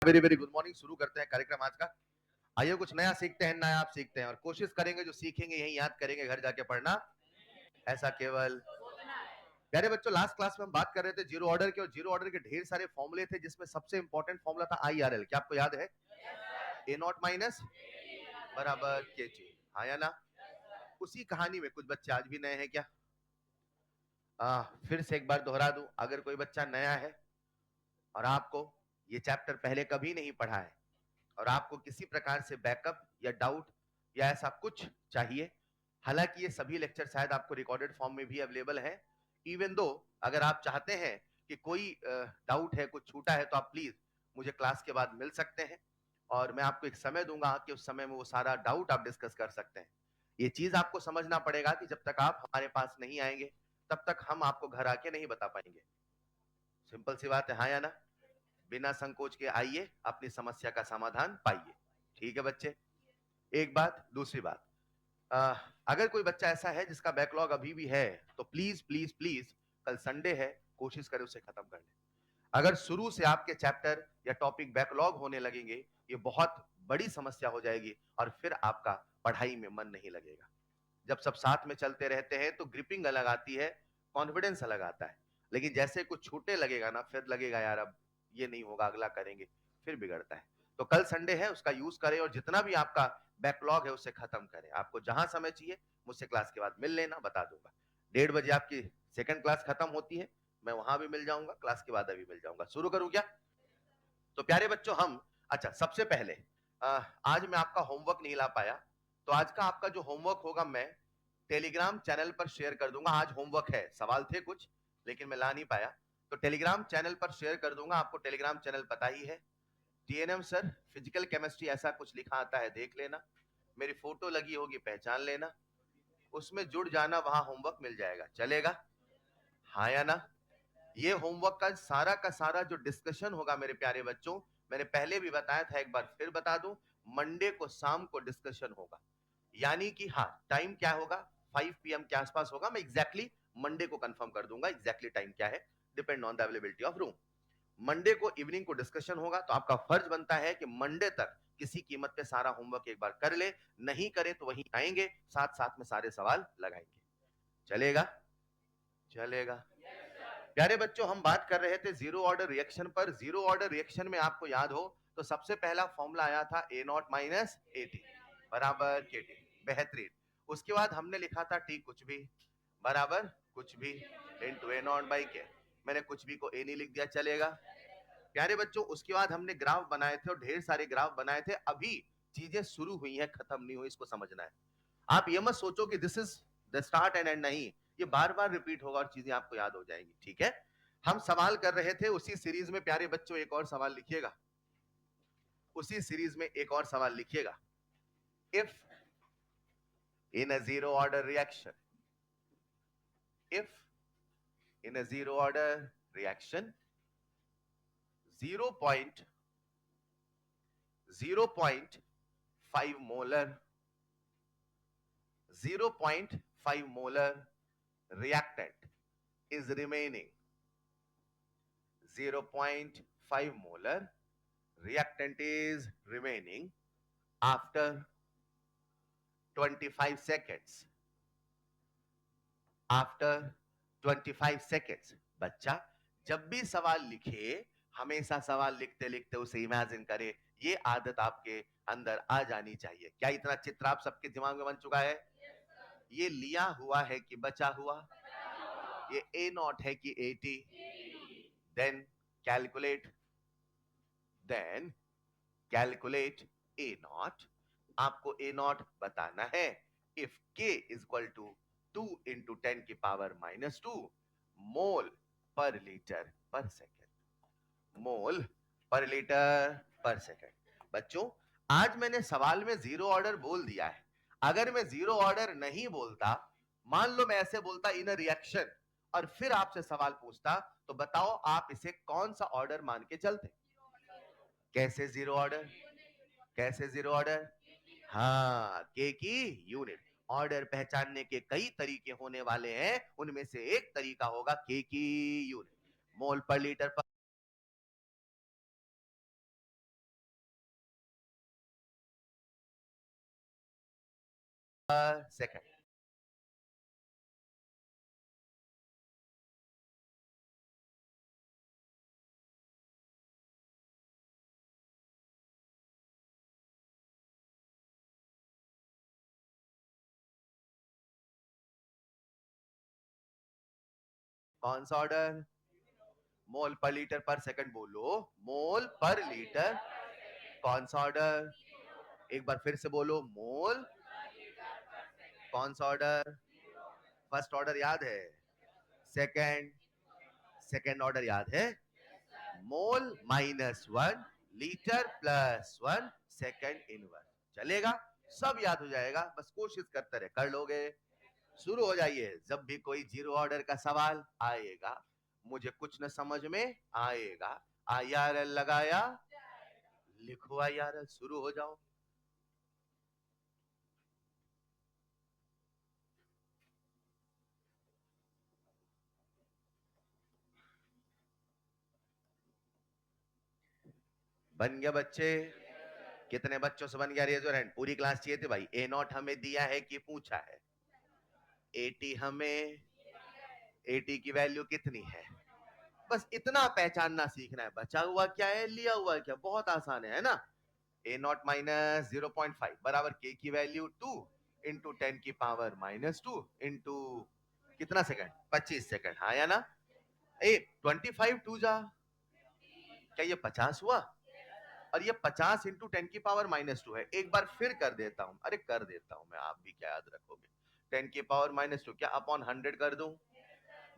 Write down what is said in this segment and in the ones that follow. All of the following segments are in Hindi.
Very very good morning. शुरू करते हैं कार्यक्रम आज का। आइए कुछ नया सीखते हैं, नया आप सीखते हैं और कोशिश करेंगे जो सीखेंगे यही याद करेंगे, घर जाके पढ़ना ऐसा केवल। प्यारे बच्चों, लास्ट क्लास में हम बात कर रहे थे जीरो ऑर्डर के, और जीरो ऑर्डर के ढेर सारे फॉर्मूले थे जिसमें सबसे इंपॉर्टेंट फॉर्मूला था IRL। क्या आपको याद है? ए नॉट माइनस बराबर के टी, हाँ या ना? उसी कहानी में कुछ बच्चे आज भी नए हैं क्या? फिर से एक बार दोहरा दूं, अगर कोई बच्चा नया है और आपको ये चैप्टर पहले कभी नहीं पढ़ा है और आपको किसी प्रकार से बैकअप या डाउट या ऐसा कुछ चाहिए, हालांकि ये सभी लेक्चर शायद आपको रिकॉर्डेड फॉर्म में भी अवेलेबल है, इवन दो अगर आप चाहते हैं कि कोई डाउट है, कुछ छूटा है, तो आप प्लीज मुझे क्लास के बाद मिल सकते हैं और मैं आपको एक समय दूंगा कि उस समय में वो सारा डाउट आप डिस्कस कर सकते हैं। ये चीज आपको समझना पड़ेगा कि जब तक आप हमारे पास नहीं आएंगे तब तक हम आपको घर आके नहीं बता पाएंगे। सिंपल सी बात है, हाँ या ना? बिना संकोच के आइए, अपनी समस्या का समाधान पाइए। ठीक है बच्चे? एक बात। दूसरी बात, अगर कोई बच्चा ऐसा है जिसका बैकलॉग अभी भी है तो प्लीज प्लीज प्लीज, कल संडे है, कोशिश करें उसे खत्म कर ले। अगर शुरू से आपके चैप्टर या टॉपिक बैकलॉग होने लगेंगे, ये बहुत बड़ी समस्या हो जाएगी और फिर आपका पढ़ाई में मन नहीं लगेगा। जब सब साथ में चलते रहते हैं तो ग्रिपिंग अलग आती है, कॉन्फिडेंस अलग आता है, लेकिन जैसे कुछ छूटने लगेगा ना, फिर लगेगा यार अब ये नहीं होगा, अगला करेंगे, फिर बिगड़ता है। तो कल संडे है, उसका यूज करें और जितना भी आपका बैकलॉग है उसे खत्म करें। आपको जहां समय चाहिए मुझसे क्लास के बाद मिल लेना, बता दूंगा। 1:30 बजे आपकी सेकंड क्लास खत्म होती है, मैं वहां भी मिल जाऊंगा, क्लास के बाद अभी मिल जाऊंगा। शुरू करूं क्या? तो प्यारे बच्चों, हम अच्छा सबसे पहले आज मैं आपका होमवर्क नहीं ला पाया, तो आज का आपका जो होमवर्क होगा मैं टेलीग्राम चैनल पर शेयर कर दूंगा। आज होमवर्क है, सवाल थे कुछ लेकिन मैं ला नहीं पाया, तो टेलीग्राम चैनल पर शेयर कर दूंगा। आपको टेलीग्राम चैनल पता ही है, TNM सर फिजिकल केमिस्ट्री ऐसा कुछ लिखा आता है, देख लेना, मेरी फोटो लगी होगी, पहचान लेना, उसमें जुड़ जाना, वहां होमवर्क मिल जाएगा। चलेगा? हाँ या ना? ये होमवर्क का सारा जो डिस्कशन होगा मेरे प्यारे बच्चों, मैंने पहले भी बताया था, एक बार फिर बता दूं, मंडे को शाम को डिस्कशन होगा। यानी कि हाँ, टाइम क्या होगा? 5 PM के आसपास होगा। मैं एग्जैक्टली मंडे को कंफर्म कर दूंगा एग्जैक्टली टाइम क्या है, depend on the availability of room. Monday को इवनिंग को डिस्कशन होगा, तो आपका फर्ज बनता है कि मंडे तक किसी कीमत पे सारा होमवर्क एक बार कर ले, नहीं करे तो वहीं आएंगे, साथ साथ में सारे सवाल लगाएंगे। चलेगा? चलेगा। प्यारे बच्चों, हम बात कर रहे थे जीरो ऑर्डर रिएक्शन पर। जीरो ऑर्डर रिएक्शन में आपको याद हो तो सबसे पहला फॉर्मूला आया था ए नॉट माइनस एटी बराबर के टी। बेहतरीन। उसके बाद हमने लिखा था टी कुछ भी बराबर कुछ भी इंटू ए नॉट बाई के। मैंने कुछ भी को ए नहीं लिख दिया, चलेगा? प्यारे बच्चों, उसके बाद हमने ग्राफ बनाए थे और ढेर सारे ग्राफ बनाए थे। अभी चीजें शुरू हुई हैं, खत्म नहीं हुई, इसको समझना है। आप ये मत सोचो कि this is the start and and, नहीं, ये बार बार रिपीट होगा और चीजें आपको याद हो जाएंगी। ठीक है? हम सवाल कर रहे थे उसी सीरीज में। प्यारे बच्चों, एक और सवाल लिखिएगा, उसी सीरीज में एक और सवाल लिखिएगा। If in a zero order reaction, if in a zero order reaction 0.5 molar 0.5 molar reactant is remaining, 0.5 molar reactant is remaining after 25 seconds, after 25 seconds। बच्चा जब भी सवाल लिखे, हमेशा सवाल लिखते लिखते उसे इमेजिन करे, ये आदत आपके अंदर आ जानी चाहिए। क्या इतना चित्र आप सबके दिमाग में बन चुका है? ये लिया हुआ है कि बचा हुआ? ये ए नॉट है कि 80? Then calculate, then calculate A naught. आपको ए नॉट बताना है। इफ के इज इक्वल टू 2 इंटू 10 की पावर -2 मोल पर लीटर पर सेकेंड, मोल पर लीटर पर सेकेंड। बच्चों, आज मैंने सवाल में जीरो ऑर्डर बोल दिया है। अगर मैं जीरो ऑर्डर नहीं बोलता, मान लो मैं ऐसे बोलता इन रिएक्शन, और फिर आपसे सवाल पूछता, तो बताओ आप इसे कौन सा ऑर्डर मान के चलते? कैसे जीरो ऑर्डर? कैसे जीरो ऑर्डर? हाँ, के की यूनिट। ऑर्डर पहचानने के कई तरीके होने वाले हैं, उनमें से एक तरीका होगा के की यूनिट। मोल पर लीटर पर पर सेकंड। कौन सा ऑर्डर? मोल पर लीटर पर सेकंड बोलो, मोल पर लीटर। कौन सा ऑर्डर? एक बार फिर से बोलो, मोल। कौन सा ऑर्डर? फर्स्ट ऑर्डर याद है? सेकंड? सेकंड ऑर्डर याद है? मोल -1 लीटर +1 सेकंड इनवर्स। चलेगा, सब याद हो जाएगा, बस कोशिश करते रहे, कर लोगे। शुरू हो जाइए। जब भी कोई जीरो ऑर्डर का सवाल आएगा, मुझे कुछ न समझ में आएगा, IRL लगाया, लिखो IRL, शुरू हो जाओ। बन गया बच्चे? कितने बच्चों से बन गया? Raise your hand. पूरी क्लास चाहिए थी भाई। A0 हमें दिया है कि पूछा है? 80 हमें, 80 की वैल्यू कितनी है? बस इतना पहचानना सीखना है। बचा हुआ क्या है, लिया हुआ क्या, बहुत आसान है ना? A0 माइनस 0.5 बराबर K की वैल्यू 2 इंटू 10 की पावर -2 इंटू कितना सेकंड? 25 सेकंड, हाँ या ना? 25 2 जा, क्या ये 50 हुआ? और ये 50 इंटू 10 की पावर -2 है। एक बार फिर कर देता हूं, अरे कर देता हूं मैं, आप भी क्या याद रखोगे? 10 की पावर -2 क्या अपॉन 100 कर दूं?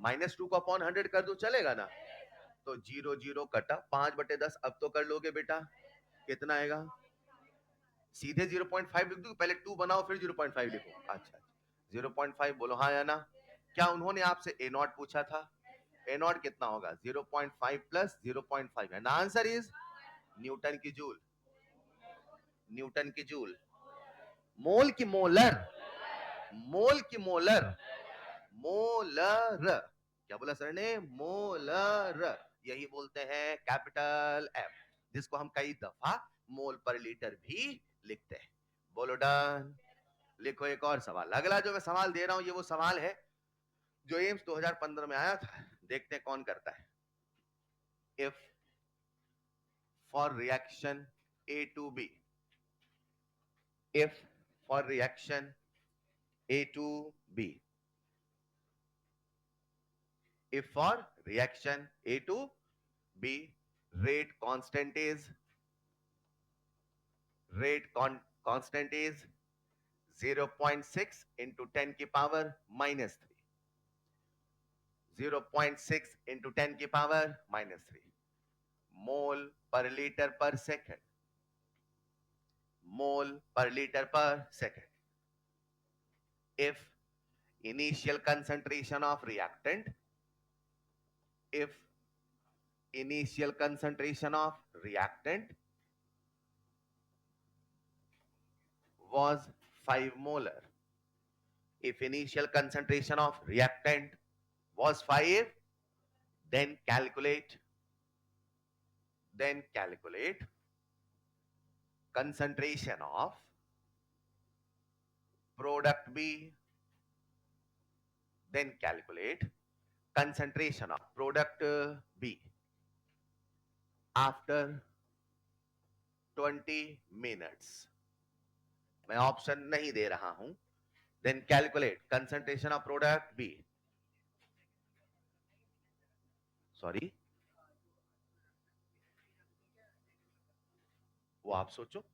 -2 को अपॉन 100 कर दूं, चलेगा ना? तो 0 0 कटा, 5/10। अब तो कर लोगे बेटा, कितना आएगा? सीधे 0.5 लिख दूं, पहले 2 बनाओ फिर 0.5 लिखो? अच्छा, 0.5 बोलो हाँ या ना? क्या उन्होंने आपसे A0 पूछा था? A0 कितना होगा? 0.5 प्लस 0.5 है ना? आंसर इज न्यूटन की जूल। न्यूटन की जूल। मोल की मोलर? मोल की मोलर? मोलर। क्या बोला सर ने? मोलर। यही बोलते हैं कैपिटल एम, जिसको हम कई दफा मोल पर लीटर भी लिखते हैं। बोलो डन। लिखो एक और सवाल। अगला जो मैं सवाल दे रहा हूं, ये वो सवाल है जो एम्स 2015 में आया था। देखते हैं कौन करता है। If for reaction A to B, if for reaction A to B, if for reaction A to B, rate constant is constant is 0.6 into 10 की पावर -3, 0.6 into 10 की पावर -3 मोल पर लीटर पर सेकंड, मोल पर लीटर पर second. if initial concentration of reactant, if initial concentration of reactant was 5 molar, if initial concentration of reactant was 5, then calculate concentration of product B, then calculate concentration of product B after 20 minutes. मैं ऑप्शन नहीं दे रहा हूं। then calculate concentration of product B. Sorry, वो आप सोचो।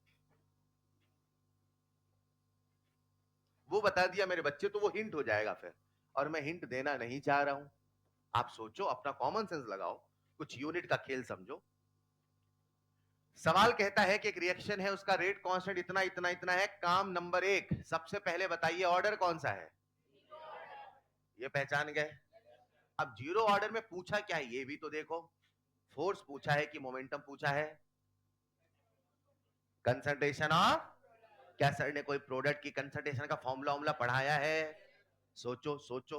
वो बता दिया मेरे बच्चे, तो वो हिंट हो जाएगा फिर, और मैं हिंट देना नहीं चाह रहा हूं। आप सोचो, अपना कॉमन सेंस लगाओ, कुछ यूनिट का खेल समझो। सवाल कहता है कि एक रिएक्शन है, उसका रेट कांस्टेंट इतना इतना इतना है। काम नंबर 1, सबसे पहले बताइए ऑर्डर कौन सा है? ये पहचान गए? अब जीरो ऑर्डर में पूछा क्या है ये भी तो देखो। फोर्स पूछा है कि मोमेंटम पूछा है? कंसंट्रेशन ऑफ, क्या सर ने कोई प्रोडक्ट की कंसंट्रेशन का फॉर्मूला पढ़ाया है? सोचो सोचो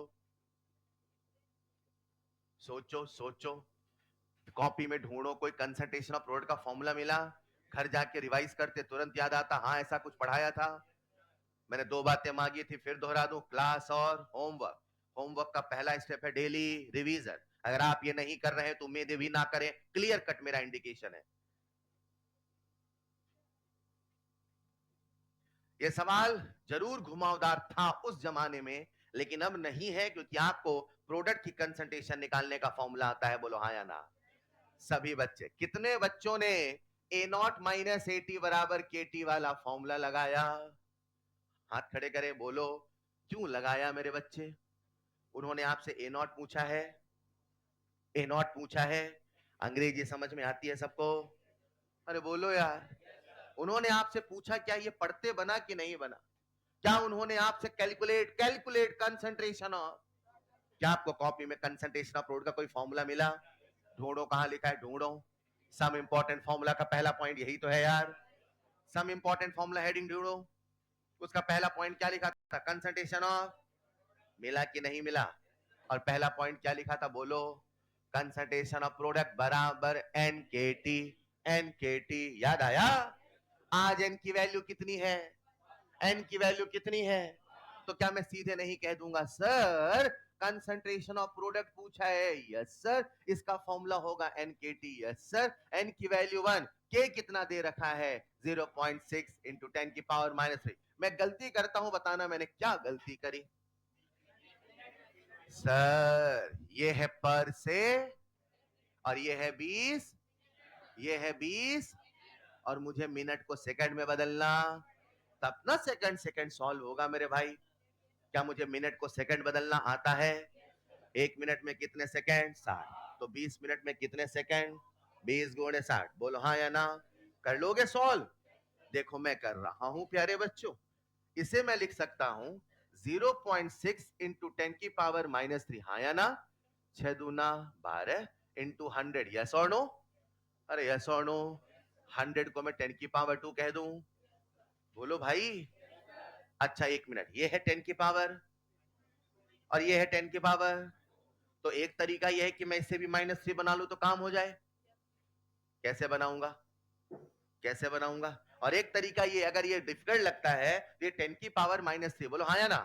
सोचो सोचो, कॉपी में ढूंढो, कोई कंसंट्रेशन ऑफ प्रोडक्ट का फॉर्मूला मिला? घर जाके रिवाइज करते, तुरंत याद आता, हाँ ऐसा कुछ पढ़ाया था। मैंने 2 बातें मांगी थी, फिर दोहरा दूं, क्लास और होमवर्क। होमवर्क का पहला स्टेप है डेली रिवीजन। अगर आप ये नहीं कर रहे हैं तो उम्मीद भी ना करें, क्लियर कट मेरा इंडिकेशन है। ये सवाल जरूर घुमावदार था उस जमाने में, लेकिन अब नहीं है, क्योंकि आपको प्रोडक्ट की कंसंट्रेशन निकालने का फॉर्मूला आता है। बोलो हाँ या ना? सभी बच्चे, कितने बच्चों ने ए नॉट माइनस ए टी बराबर के टी वाला फॉर्मूला लगाया? हाथ खड़े करें, बोलो क्यों लगाया मेरे बच्चे? उन्होंने आपसे ए नॉट पूछा है, ए नॉट पूछा है। अंग्रेजी समझ में आती है सबको? अरे बोलो यार। उन्होंने आपसे पूछा क्या ये पढ़ते बना कि नहीं बना? क्या उन्होंने आपसे कैलकुलेट कंसंट्रेशन ऑफ, क्या आपको कॉपी में कंसंट्रेशन ऑफ प्रोडक्ट का कोई फॉर्मूला मिला? ढूंढो, कहां लिखा है, ढूंढो। सम इंपॉर्टेंट फॉर्मूला का पहला पॉइंट यही तो है यार। सम इंपॉर्टेंट फॉर्मूला हेडिंग ढूंढो, उसका पहला पॉइंट क्या लिखा था? Concentration of. मिला कि नहीं मिला? और पहला पॉइंट क्या लिखा था, बोलो? कंसंट्रेशन ऑफ प्रोडक्ट बराबर N K T. N K T याद आया? आज एन की वैल्यू कितनी है? एन की वैल्यू कितनी है? तो क्या मैं सीधे नहीं कह दूंगा सर कंसंट्रेशन ऑफ प्रोडक्ट पूछा है? Yes sir. इसका फॉर्मूला होगा N K T. Yes sir. N की वैल्यू 1, के कितना दे रखा है? 0.6 इंटू 10 की पावर -3। मैं गलती करता हूं, बताना मैंने क्या गलती करी? सर ये है पर से, और ये है 20, ये है 20, और मुझे मिनट को सेकंड में बदलना, तब ना सेकंड सेकंड सॉल्व होगा मेरे भाई। क्या मुझे मिनट को सेकंड बदलना आता है? 1 मिनट में कितने सेकंड? 60। तो 20 मिनट में कितने सेकंड? 20 गुणे 60। बोलो हाँ या ना? कर लोगे सॉल्व? देखो मैं कर रहा हूं प्यारे बच्चों। इसे मैं लिख सकता हूं 0.6 इंटू 10 की पावर -3। हाँ या ना? 6 दूना 12 इंटू 100। यस और नो? अरे यस और नो? 100 को मैं 10 की पावर 2 कह दूं? बोलो भाई। अच्छा 1 मिनट, ये है 10 की पावर और ये है 10 की पावर। तो एक तरीका यह है कि मैं इससे भी -3 बना लूं तो काम हो जाए। कैसे बनाऊंगा? कैसे बनाऊंगा? और एक तरीका ये, अगर ये डिफिकल्ट लगता है तो ये 10 की पावर -3। बोलो हाँ या ना?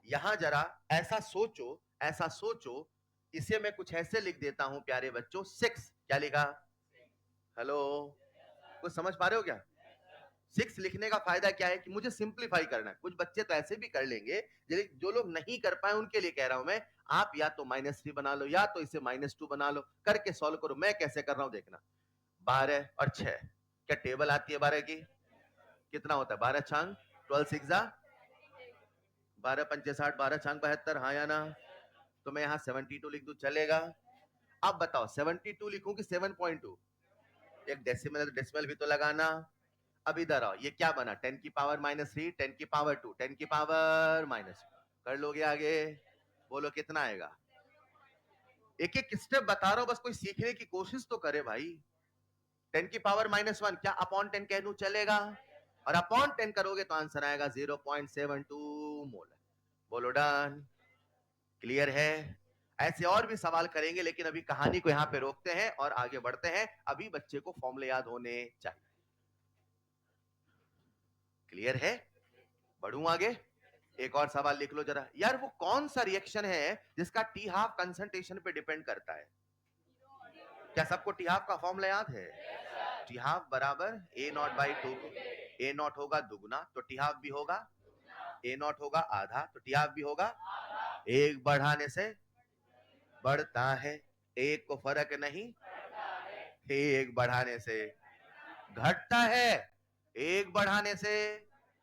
यहां जरा ऐसा सोचो, ऐसा सोचो। इसे मैं कुछ ऐसे लिख देता हूं प्यारे बच्चों, 6। क्या लिखा? हेलो, कुछ समझ पा रहे हो क्या? 6 लिखने का फायदा क्या है कि मुझे सिंप्लीफाई करना है। कुछ बच्चे तो ऐसे भी कर लेंगे, जो लोग नहीं कर पाए उनके लिए कह रहा हूं मैं। आप या तो -3 बना लो या तो इसे -2 बना लो, करके सॉल्व करो। मैं कैसे कर रहा हूं देखना। 12 और 6, क्या टेबल आती है 12 की? कितना होता है? 12 छांग 12 सिक्स 12 पंचे 60, 12 छांग 72। हाँ या ना? तो मैं यहाँ 72 लिख दूं, चलेगा? अब बताओ 72 लिखूं कि 7.2? एक डेसिमल है तो डेसिमल भी तो लगाना। अब इधर आओ, ये क्या बना? 10 की पावर -3, 10 की पावर 2, 10 की पावर -2। कर लोगे आगे? बोलो कितना आएगा? एक एक स्टेप बता रहा हूं, बस कोई सीखने की कोशिश तो करे भाई। 10 की पावर -1, क्या अपॉन 10 कह दूं चलेगा? और अपॉन 10 करोगे तो आंसर आएगा 0.72 मोल। बोलो डन। क्लियर है? ऐसे और भी सवाल करेंगे, लेकिन अभी कहानी को यहां पे रोकते हैं और आगे बढ़ते हैं। अभी बच्चे को फॉर्मूले याद होने चाहिए। क्लियर है? बढ़ूं आगे? एक और सवाल लिख लो जरा यार। वो कौन सा रिएक्शन है जिसका टी हाफ कंसंट्रेशन पे डिपेंड करता है? क्या सबको टी हाफ का फॉर्मूला याद है? टी हाफ बराबर ए नॉट बाई 2। ए नॉट होगा दुगना तो टी हाफ भी होगा, ए नॉट होगा आधा तो टी हाफ भी होगा। एक बढ़ाने से बढ़ता है, एक को फर्क नहीं, एक बढ़ाने से घटता है, एक बढ़ाने से।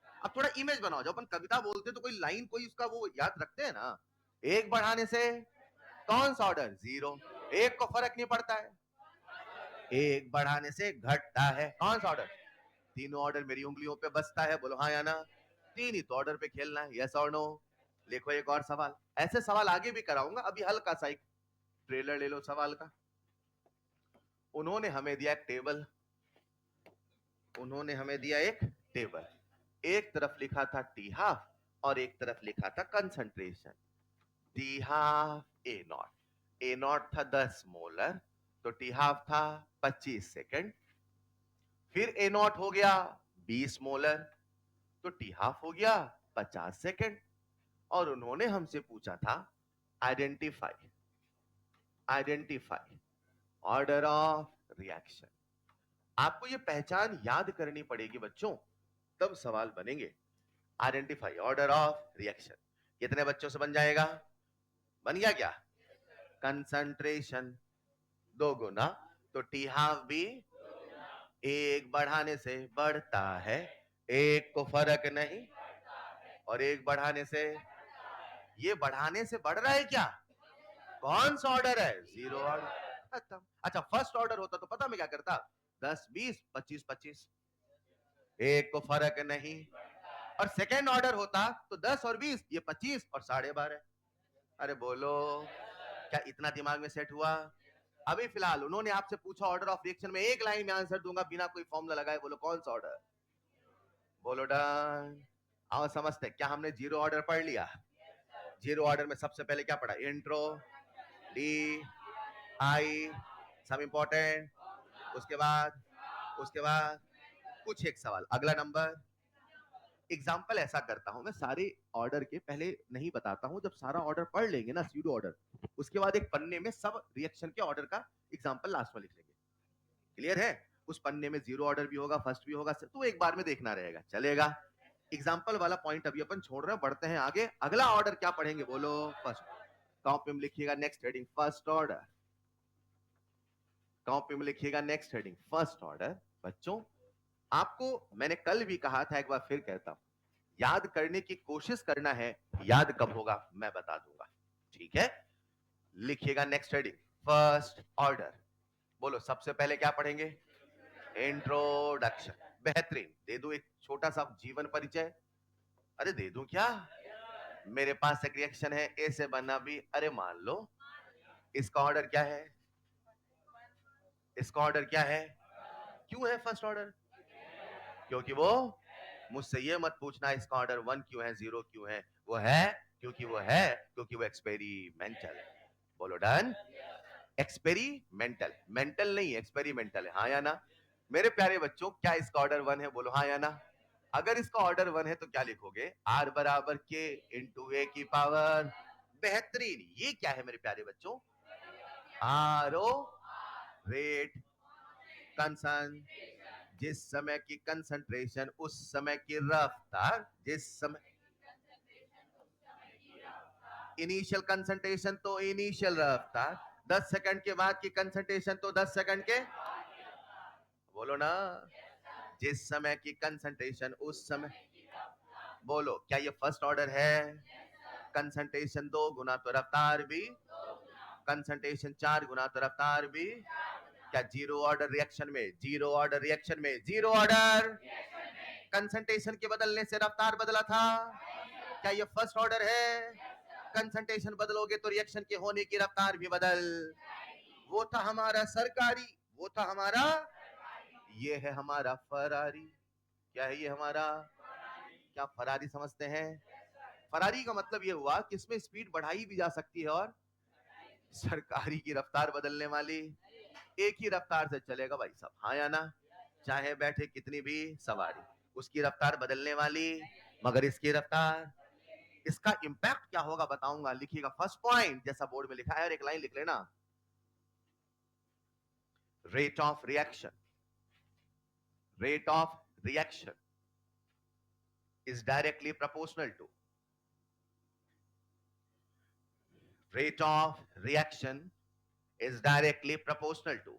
अब थोड़ा इमेज बनाओ, जब अपन कविता बोलते तो कोई लाइन, कोई उसका वो याद रखते हैं ना। एक बढ़ाने से कौन सा ऑर्डर? 0। एक को फर्क नहीं पड़ता है, एक बढ़ाने से घटता है, कौन सा ऑर्डर? तीनों ऑर्डर मेरी उंगलियों पे बसता है। बोलो हाँ या ना? तीन ही तो ऑर्डर पे खेलना है, यस और नो? लिखो एक और सवाल। ऐसे सवाल आगे भी कराऊंगा, अभी हल्का सा एक ट्रेलर ले लो सवाल का। उन्होंने हमें दिया एक टेबल, उन्होंने हमें दिया एक टेबल। एक तरफ लिखा था टी हाफ और एक तरफ लिखा था concentration. T half A not, A not था 10 मोलर, तो टी हाफ था 25 सेकंड। फिर ए नॉट हो गया 20 मोलर, तो टी हाफ हो गया 50 सेकंड। और उन्होंने हमसे पूछा था आइडेंटिफाई ऑर्डर ऑफ रिएक्शन। आपको ये पहचान याद करनी पड़ेगी बच्चों, तब सवाल बनेंगे। आइडेंटिफाई ऑर्डर ऑफ रिएक्शन कितने बच्चों से बन जाएगा? बन गया क्या? कंसंट्रेशन 2 गुना, तो टी हाफ भी 1 बढ़ाने से बढ़ता है, 1 को फर्क नहीं, और 1 बढ़ाने से, ये बढ़ाने से बढ़ रहा है क्या? कौन सा ऑर्डर है? 0 ऑर्डर, खत्म। अच्छा, फर्स्ट ऑर्डर होता तो पता मैं क्या करता? 10 20 25 25, 1 को फर्क नहीं। और सेकेंड ऑर्डर होता तो 10 और 20, ये 25 और 12.5। अरे बोलो, क्या इतना दिमाग में सेट हुआ? अभी फिलहाल उन्होंने आपसे पूछा ऑर्डर ऑफ रिएक्शन में, एक लाइन में आंसर दूंगा बिना कोई फॉर्मूला लगाए, बोलो कौन सा ऑर्डर? बोलो डन। आओ समझते, क्या हमने 0 ऑर्डर पढ़ लिया? 0 ऑर्डर में सबसे पहले क्या पढ़ा? Intro, D I, some important, उसके बाद कुछ एक सवाल। अगला नंबर, एग्जाम्पल ऐसा करता हूं मैं, सारे ऑर्डर के पहले नहीं बताता हूं, जब सारा ऑर्डर पढ़ लेंगे ना स्यूडो ऑर्डर, उसके बाद एक पन्ने में सब रिएक्शन के ऑर्डर का एग्जाम्पल लास्ट में लिख लेंगे। क्लियर है? उस पन्ने में 0 ऑर्डर भी होगा, फर्स्ट भी होगा, तो एक बार में देखना रहेगा, चलेगा? एग्जाम्पल वाला पॉइंट अभी अपन छोड़ रहे हैं, बढ़ते हैं आगे। अगला ऑर्डर क्या पढ़ेंगे? बोलो फर्स्ट। कॉपी में लिखिएगा next heading first order, copy में लिखिएगा नेक्स्ट हेडिंग फर्स्ट ऑर्डर। बच्चों, आपको मैंने कल भी कहा था, एक बार फिर कहता हूं, याद करने की कोशिश करना है, याद कब होगा मैं बता दूंगा, ठीक है? लिखिएगा नेक्स्ट हेडिंग फर्स्ट ऑर्डर। बोलो सबसे पहले क्या पढ़ेंगे? इंट्रोडक्शन। बेहतरीन। दे दूं एक छोटा सा जीवन परिचय? अरे दे दूं क्या? मेरे पास एक रिएक्शन है, ए से बना बी, अरे मान लो। इसका ऑर्डर क्या है? इसका ऑर्डर क्या है? क्यों है फर्स्ट ऑर्डर? क्योंकि वो, मुझसे ये मत पूछना इसका ऑर्डर 1 क्यों है, 0 क्यों है। वो है क्योंकि वो एक्सपेरिमेंटल है। बोलो डन। एक्सपेरिमेंटल, मेंटल नहीं, एक्सपेरिमेंटल है, हाँ या ना? मेरे प्यारे बच्चों, क्या इसका ऑर्डर 1 है? बोलो हाँ या ना? अगर इसका ऑर्डर 1 है तो क्या लिखोगे? R बराबर के इंटू ए की पावर। बेहतरीन। ये क्या है मेरे प्यारे बच्चों? आर ओ, रेट, कंसन, जिस समय की कंसंट्रेशन उस समय की रफ्तार, जिस समय इनिशियल कंसंट्रेशन तो इनिशियल रफ्तार, 10 सेकंड के बाद की कंसंट्रेशन तो 10 सेकंड के, बोलो ना, जिस समय की कंसंट्रेशन उस समय। बोलो क्या ये फर्स्ट ऑर्डर है? कंसंट्रेशन 2 गुना तो रफ्तार भी, कंसंट्रेशन 4 गुना तो रफ्तार भी। क्या 0 ऑर्डर रिएक्शन में, 0 ऑर्डर रिएक्शन में, 0 ऑर्डर कंसंट्रेशन के बदलने से रफ्तार बदला था? क्या ये फर्स्ट ऑर्डर है? कंसंट्रेशन बदलोगे तो रिएक्शन के होने की रफ्तार भी बदल। वो था हमारा सरकारी, वो था हमारा, ये है हमारा फरारी। क्या है ये हमारा? क्या फरारी समझते हैं? फरारी का मतलब ये हुआ कि इसमें स्पीड बढ़ाई भी जा सकती है, और सरकारी की रफ्तार बदलने वाली, एक ही रफ्तार से चलेगा भाई साहब, हाँ या ना? चाहे बैठे कितनी भी सवारी, उसकी रफ्तार बदलने वाली, मगर इसकी रफ्तार। इसका इंपैक्ट क्या होगा बताऊंगा, लिखिएगा फर्स्ट पॉइंट जैसा बोर्ड में लिखा है, और एक लाइन लिख लेना। Rate of reaction, rate of reaction is directly proportional to, rate of reaction is directly proportional to,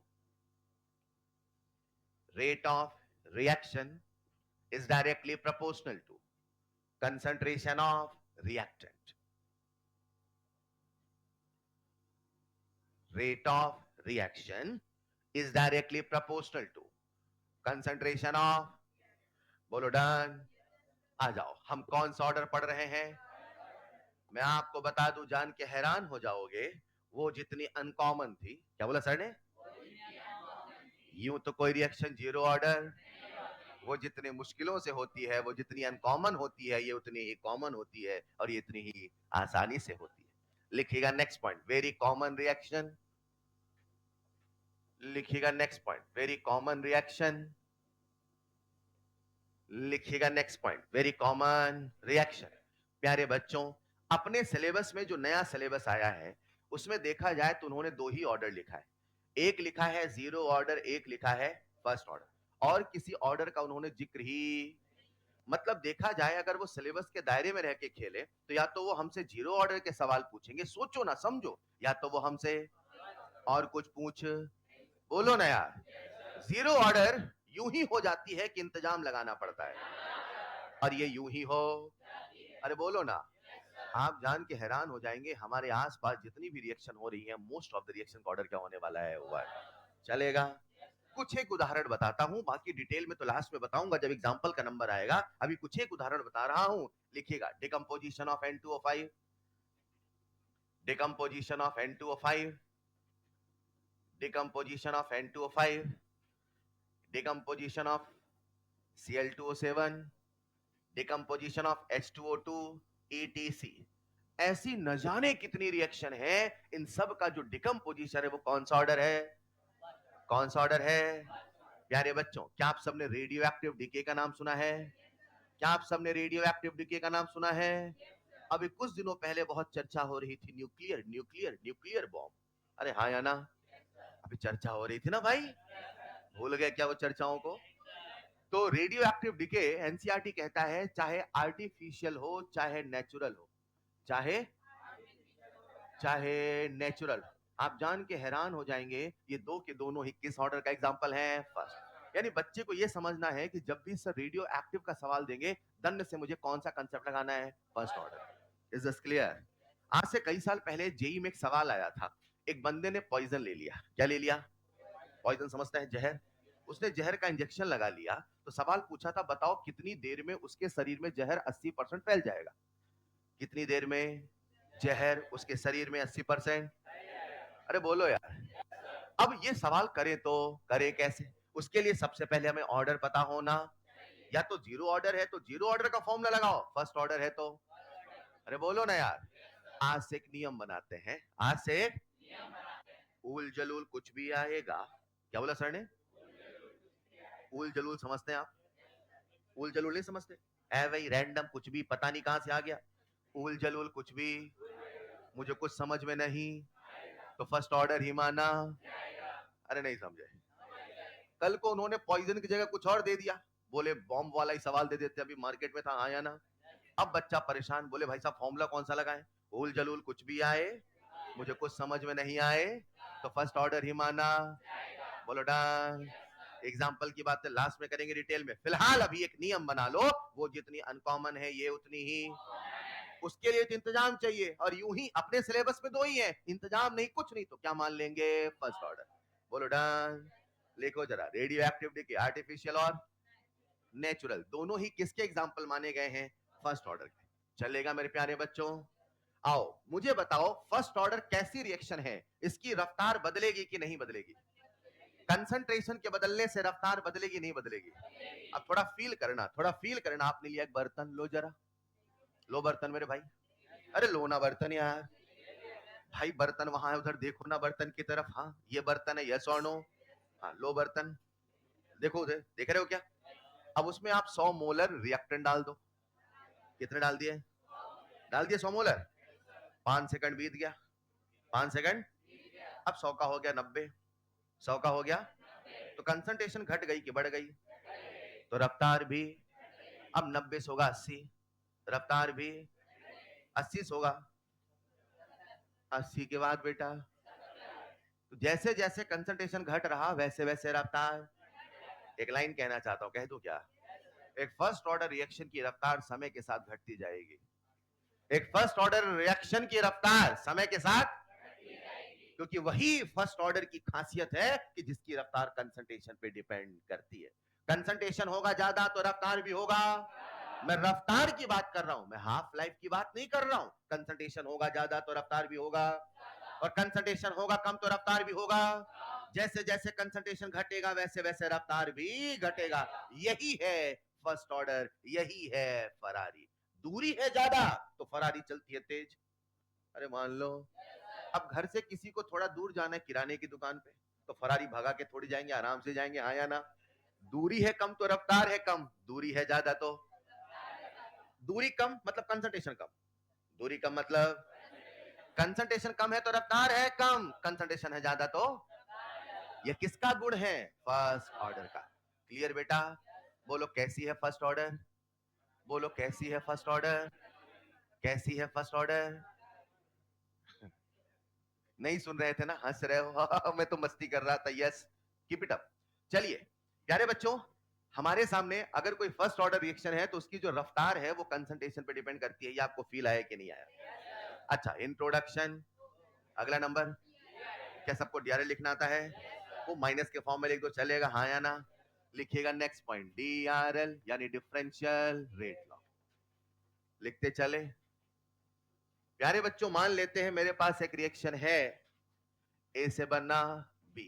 rate of reaction is directly proportional to concentration of reactant. Rate of reaction is directly proportional to concentration of, बोलो डन। आ जाओ, हम कौन सा ऑर्डर पढ़ रहे हैं? मैं आपको बता दूं, जान के हैरान हो जाओगे, वो जितनी अनकॉमन थी, क्या बोला सर ने? यूं तो कोई रिएक्शन 0 ऑर्डर, वो जितने मुश्किलों से होती है, वो जितनी अनकॉमन होती है, ये उतनी ही कॉमन होती है, और ये इतनी ही आसानी से होती है। लिखिएगा next point, very common reaction. लिखिएगा next point, very common reaction. लिखिएगा next point, very common reaction. प्यारे बच्चों, अपने सिलेबस में जो नया सिलेबस आया है उसमें देखा जाए तो उन्होंने दो ही ऑर्डर लिखा है। एक लिखा है जीरो ऑर्डर, एक लिखा है फर्स्ट ऑर्डर। और किसी ऑर्डर का उन्होंने जिक्र ही, मतलब देखा जाए अगर वो सिलेबस के दायरे में रह के खेले तो या तो वो हमसे जीरो ऑर्डर के सवाल पूछेंगे, सोचो ना समझो, या तो वो हमसे और कुछ पूछ, बोलो ना यार। जीरो ऑर्डर यूं ही हो जाती है कि इंतजाम लगाना पड़ता है, और ये यूं ही हो, अरे बोलो ना। आप जान के हैरान हो जाएंगे हमारे आसपास जितनी भी रिएक्शन हो रही है, मोस्ट ऑफ द रिएक्शन का ऑर्डर क्या होने वाला है, हुआ है। चलेगा, कुछ एक उदाहरण बताता हूं, बाकी डिटेल में तो लास्ट में बताऊंगा जब एग्जांपल का नंबर आएगा। अभी कुछ एक उदाहरण बता रहा हूं, लिखिएगा। Decomposition of N2O5, decomposition of N2O5, decomposition of N2O5, decomposition of Cl2O7, decomposition of H2O2, etc। ऐसी न जाने कितनी रिएक्शन है, इन सब का जो डिकम्पोजिशन है वो कौन सा ऑर्डर है, कौन सा ऑर्डर है। प्यारे बच्चों, क्या आप सबने रेडियो एक्टिव डीके का नाम सुना है? क्या आप सबने रेडियो एक्टिव डीके का नाम सुना है? अभी कुछ दिनों पहले बहुत चर्चा हो रही थी, न्यूक्लियर न्यूक्लियर न्यूक्लियर बॉम्ब। अरे हाँ या ना? अभी चर्चा हो रही थी ना भाई, भूल गए क्या वो चर्चाओं को? तो रेडियो एक्टिव डीके, एनसीईआरटी कहता है चाहे आर्टिफिशियल हो चाहे नेचुरल हो, चाहे चाहे नेचुरल, आप जान के हैरान हो जाएंगे ये दो के दोनों ही किस ऑर्डर का एग्जांपल है, फर्स्ट। यानी बच्चे को ये समझना है कि जब भी सर रेडियो एक्टिव का सवाल देंगे, दंड से मुझे कौन सा कंसेप्ट लगाना है, first order. Is this clear? आज से कई साल पहले जेई में एक सवाल आया था, एक बंदे ने पॉइजन ले लिया। क्या ले लिया? पॉइजन समझते हैं, जहर। उसने जहर का इंजेक्शन लगा लिया, तो सवाल पूछा था बताओ कितनी देर में उसके शरीर में जहर 80% फैल जाएगा। कितनी देर में जहर उसके शरीर में 80%? अरे बोलो यार। अब ये सवाल करें तो करें कैसे? उसके लिए सबसे पहले हमें ऑर्डर पता होना, या तो जीरो ऑर्डर है तो जीरो ऑर्डर का फॉर्मूला लगाओ, फर्स्ट ऑर्डर है तो, अरे बोलो ना यार। आज से एक नियम बनाते हैं, आज से एक उल जलूल कुछ भी आएगा। क्या बोला सर ने? उल जलूल समझते हैं आप? उल जलूल नहीं समझते? है भाई रैंडम कुछ भी, पता नहीं कहां से आ गया। उल जलूल कुछ भी, मुझे कुछ समझ में नहीं, तो फर्स्ट ऑर्डर ही माना। अरे नहीं समझे? कल को उन्होंने पॉइजन की जगह कुछ और दे दिया, बोले बॉम्ब वाला ही सवाल दे देते, अभी मार्केट में था, आया ना। अब बच्चा परेशान, बोले भाई साहब फॉर्मूला कौन सा लगाएं? उल जलूल कुछ भी आए, मुझे कुछ समझ में नहीं आए, तो फर्स्ट ऑर्डर ही माना। बोलो डन। एग्जाम्पल की बात लास्ट में करेंगे डिटेल में, फिलहाल अभी एक नियम बना लो, वो जितनी अनकॉमन है ये उतनी ही, उसके लिए तो इंतजाम चाहिए, और यूं ही अपने सिलेबस में दो ही है, इंतजाम नहीं कुछ नहीं, तो क्या मान लेंगे, फर्स्ट ऑर्डर। बोलो डन। लिखो जरा, रेडियो एक्टिव डीके, आर्टिफिशियल और नेचुरल, दोनों ही किसके एग्जाम्पल माने गए हैं, फर्स्ट ऑर्डर के। चलेगा मेरे प्यारे बच्चों? आओ मुझे बताओ, फर्स्ट ऑर्डर कैसी रिएक्शन है, इसकी रफ्तार बदलेगी कि नहीं बदलेगी? कंसंट्रेशन के बदलने से रफ्तार बदलेगी नहीं बदलेगी? अब थोड़ा फील करना, थोड़ा फील करना। आपने लिया एक बर्तन, लो जरा, लो बर्तन मेरे भाई, अरे लो ना बर्तन यार भाई, बर्तन वहां है, उधर देखो ना बर्तन की तरफ। हाँ ये बर्तन है, यस और नो? हाँ लो बर्तन, देखो उधर, देख रहे हो क्या? अब उसमें आप 100 मोलर रिएक्टेंट डाल दो। कितने डाल दिए? डाल दिए 100 मोलर। 5 सेकंड बीत गया, 5 सेकंड, अब 100 का हो गया 90, 100 का हो गया, तो कंसंट्रेशन घट गई कि बढ़ गई? तो रफ्तार भी, अब 90 से होगा 80, रफ्तार भी 80 से होगा 80 के बाद बेटा, तो जैसे जैसे कंसंट्रेशन घट रहा वैसे वैसे रफ्तार। एक लाइन कहना चाहता हूं, कह दूं क्या? एक फर्स्ट ऑर्डर रिएक्शन की रफ्तार समय के साथ घटती जाएगी। एक फर्स्ट ऑर्डर रिएक्शन की रफ्तार समय के साथ, क्योंकि वही फर्स्ट ऑर्डर की खासियत है कि जिसकी रफ्तार कंसंट्रेशन पे डिपेंड करती है। कंसंट्रेशन होगा ज्यादा तो रफ्तार भी होगा। मैं रफ्तार की बात कर रहा हूं, मैं हाफ लाइफ की बात नहीं कर रहा हूं। कंसंट्रेशन होगा ज्यादा तो रफ्तार भी होगा, और कंसंट्रेशन होगा कम तो रफ्तार भी होगा। जैसे जैसे कंसंट्रेशन घटेगा वैसे वैसे रफ्तार भी घटेगा। यही है फर्स्ट ऑर्डर, यही है फरारी। दूरी है ज्यादा तो फरारी चलती है तेज। अरे मान लो अब घर से किसी को थोड़ा दूर जाना है किराने की दुकान पे, तो फरारी भगा के थोड़ी जाएंगे, आराम से जाएंगे, हाँ या ना? दूरी है कम तो रफ्तार है कम, दूरी है ज्यादा तो दूरी कम मतलब कंसंट्रेशन कम, दूरी कम मतलब कंसंट्रेशन कम है तो रफ्तार है कम, कंसंट्रेशन है ज्यादा तो ये किसका गुण है? फर्स्ट ऑर्डर का। क्लियर बेटा? बोलो कैसी है फर्स्ट ऑर्डर? बोलो कैसी है फर्स्ट ऑर्डर? कैसी है फर्स्ट ऑर्डर? नहीं सुन रहे थे ना, हंस रहे हो मैं तो मस्ती कर रहा था। Yes, keep it up. चलिए प्यारे बच्चों, हमारे सामने अगर कोई फर्स्ट ऑर्डर रिएक्शन है तो उसकी जो रफ्तार है वो कंसंट्रेशन पे डिपेंड करती है। ये आपको फील आया कि नहीं आया? अच्छा, इंट्रोडक्शन। अगला नंबर, क्या सबको डीआरएल लिखना आता है? वो माइनस के फॉर्म में लिख दो, चलेगा? हाँ या ना? लिखिएगा नेक्स्ट पॉइंट, डीआरएल यानी डिफरेंशियल रेट लॉ। लिखते चले प्यारे बच्चों। मान लेते हैं मेरे पास एक रिएक्शन है, ए से बनना बी।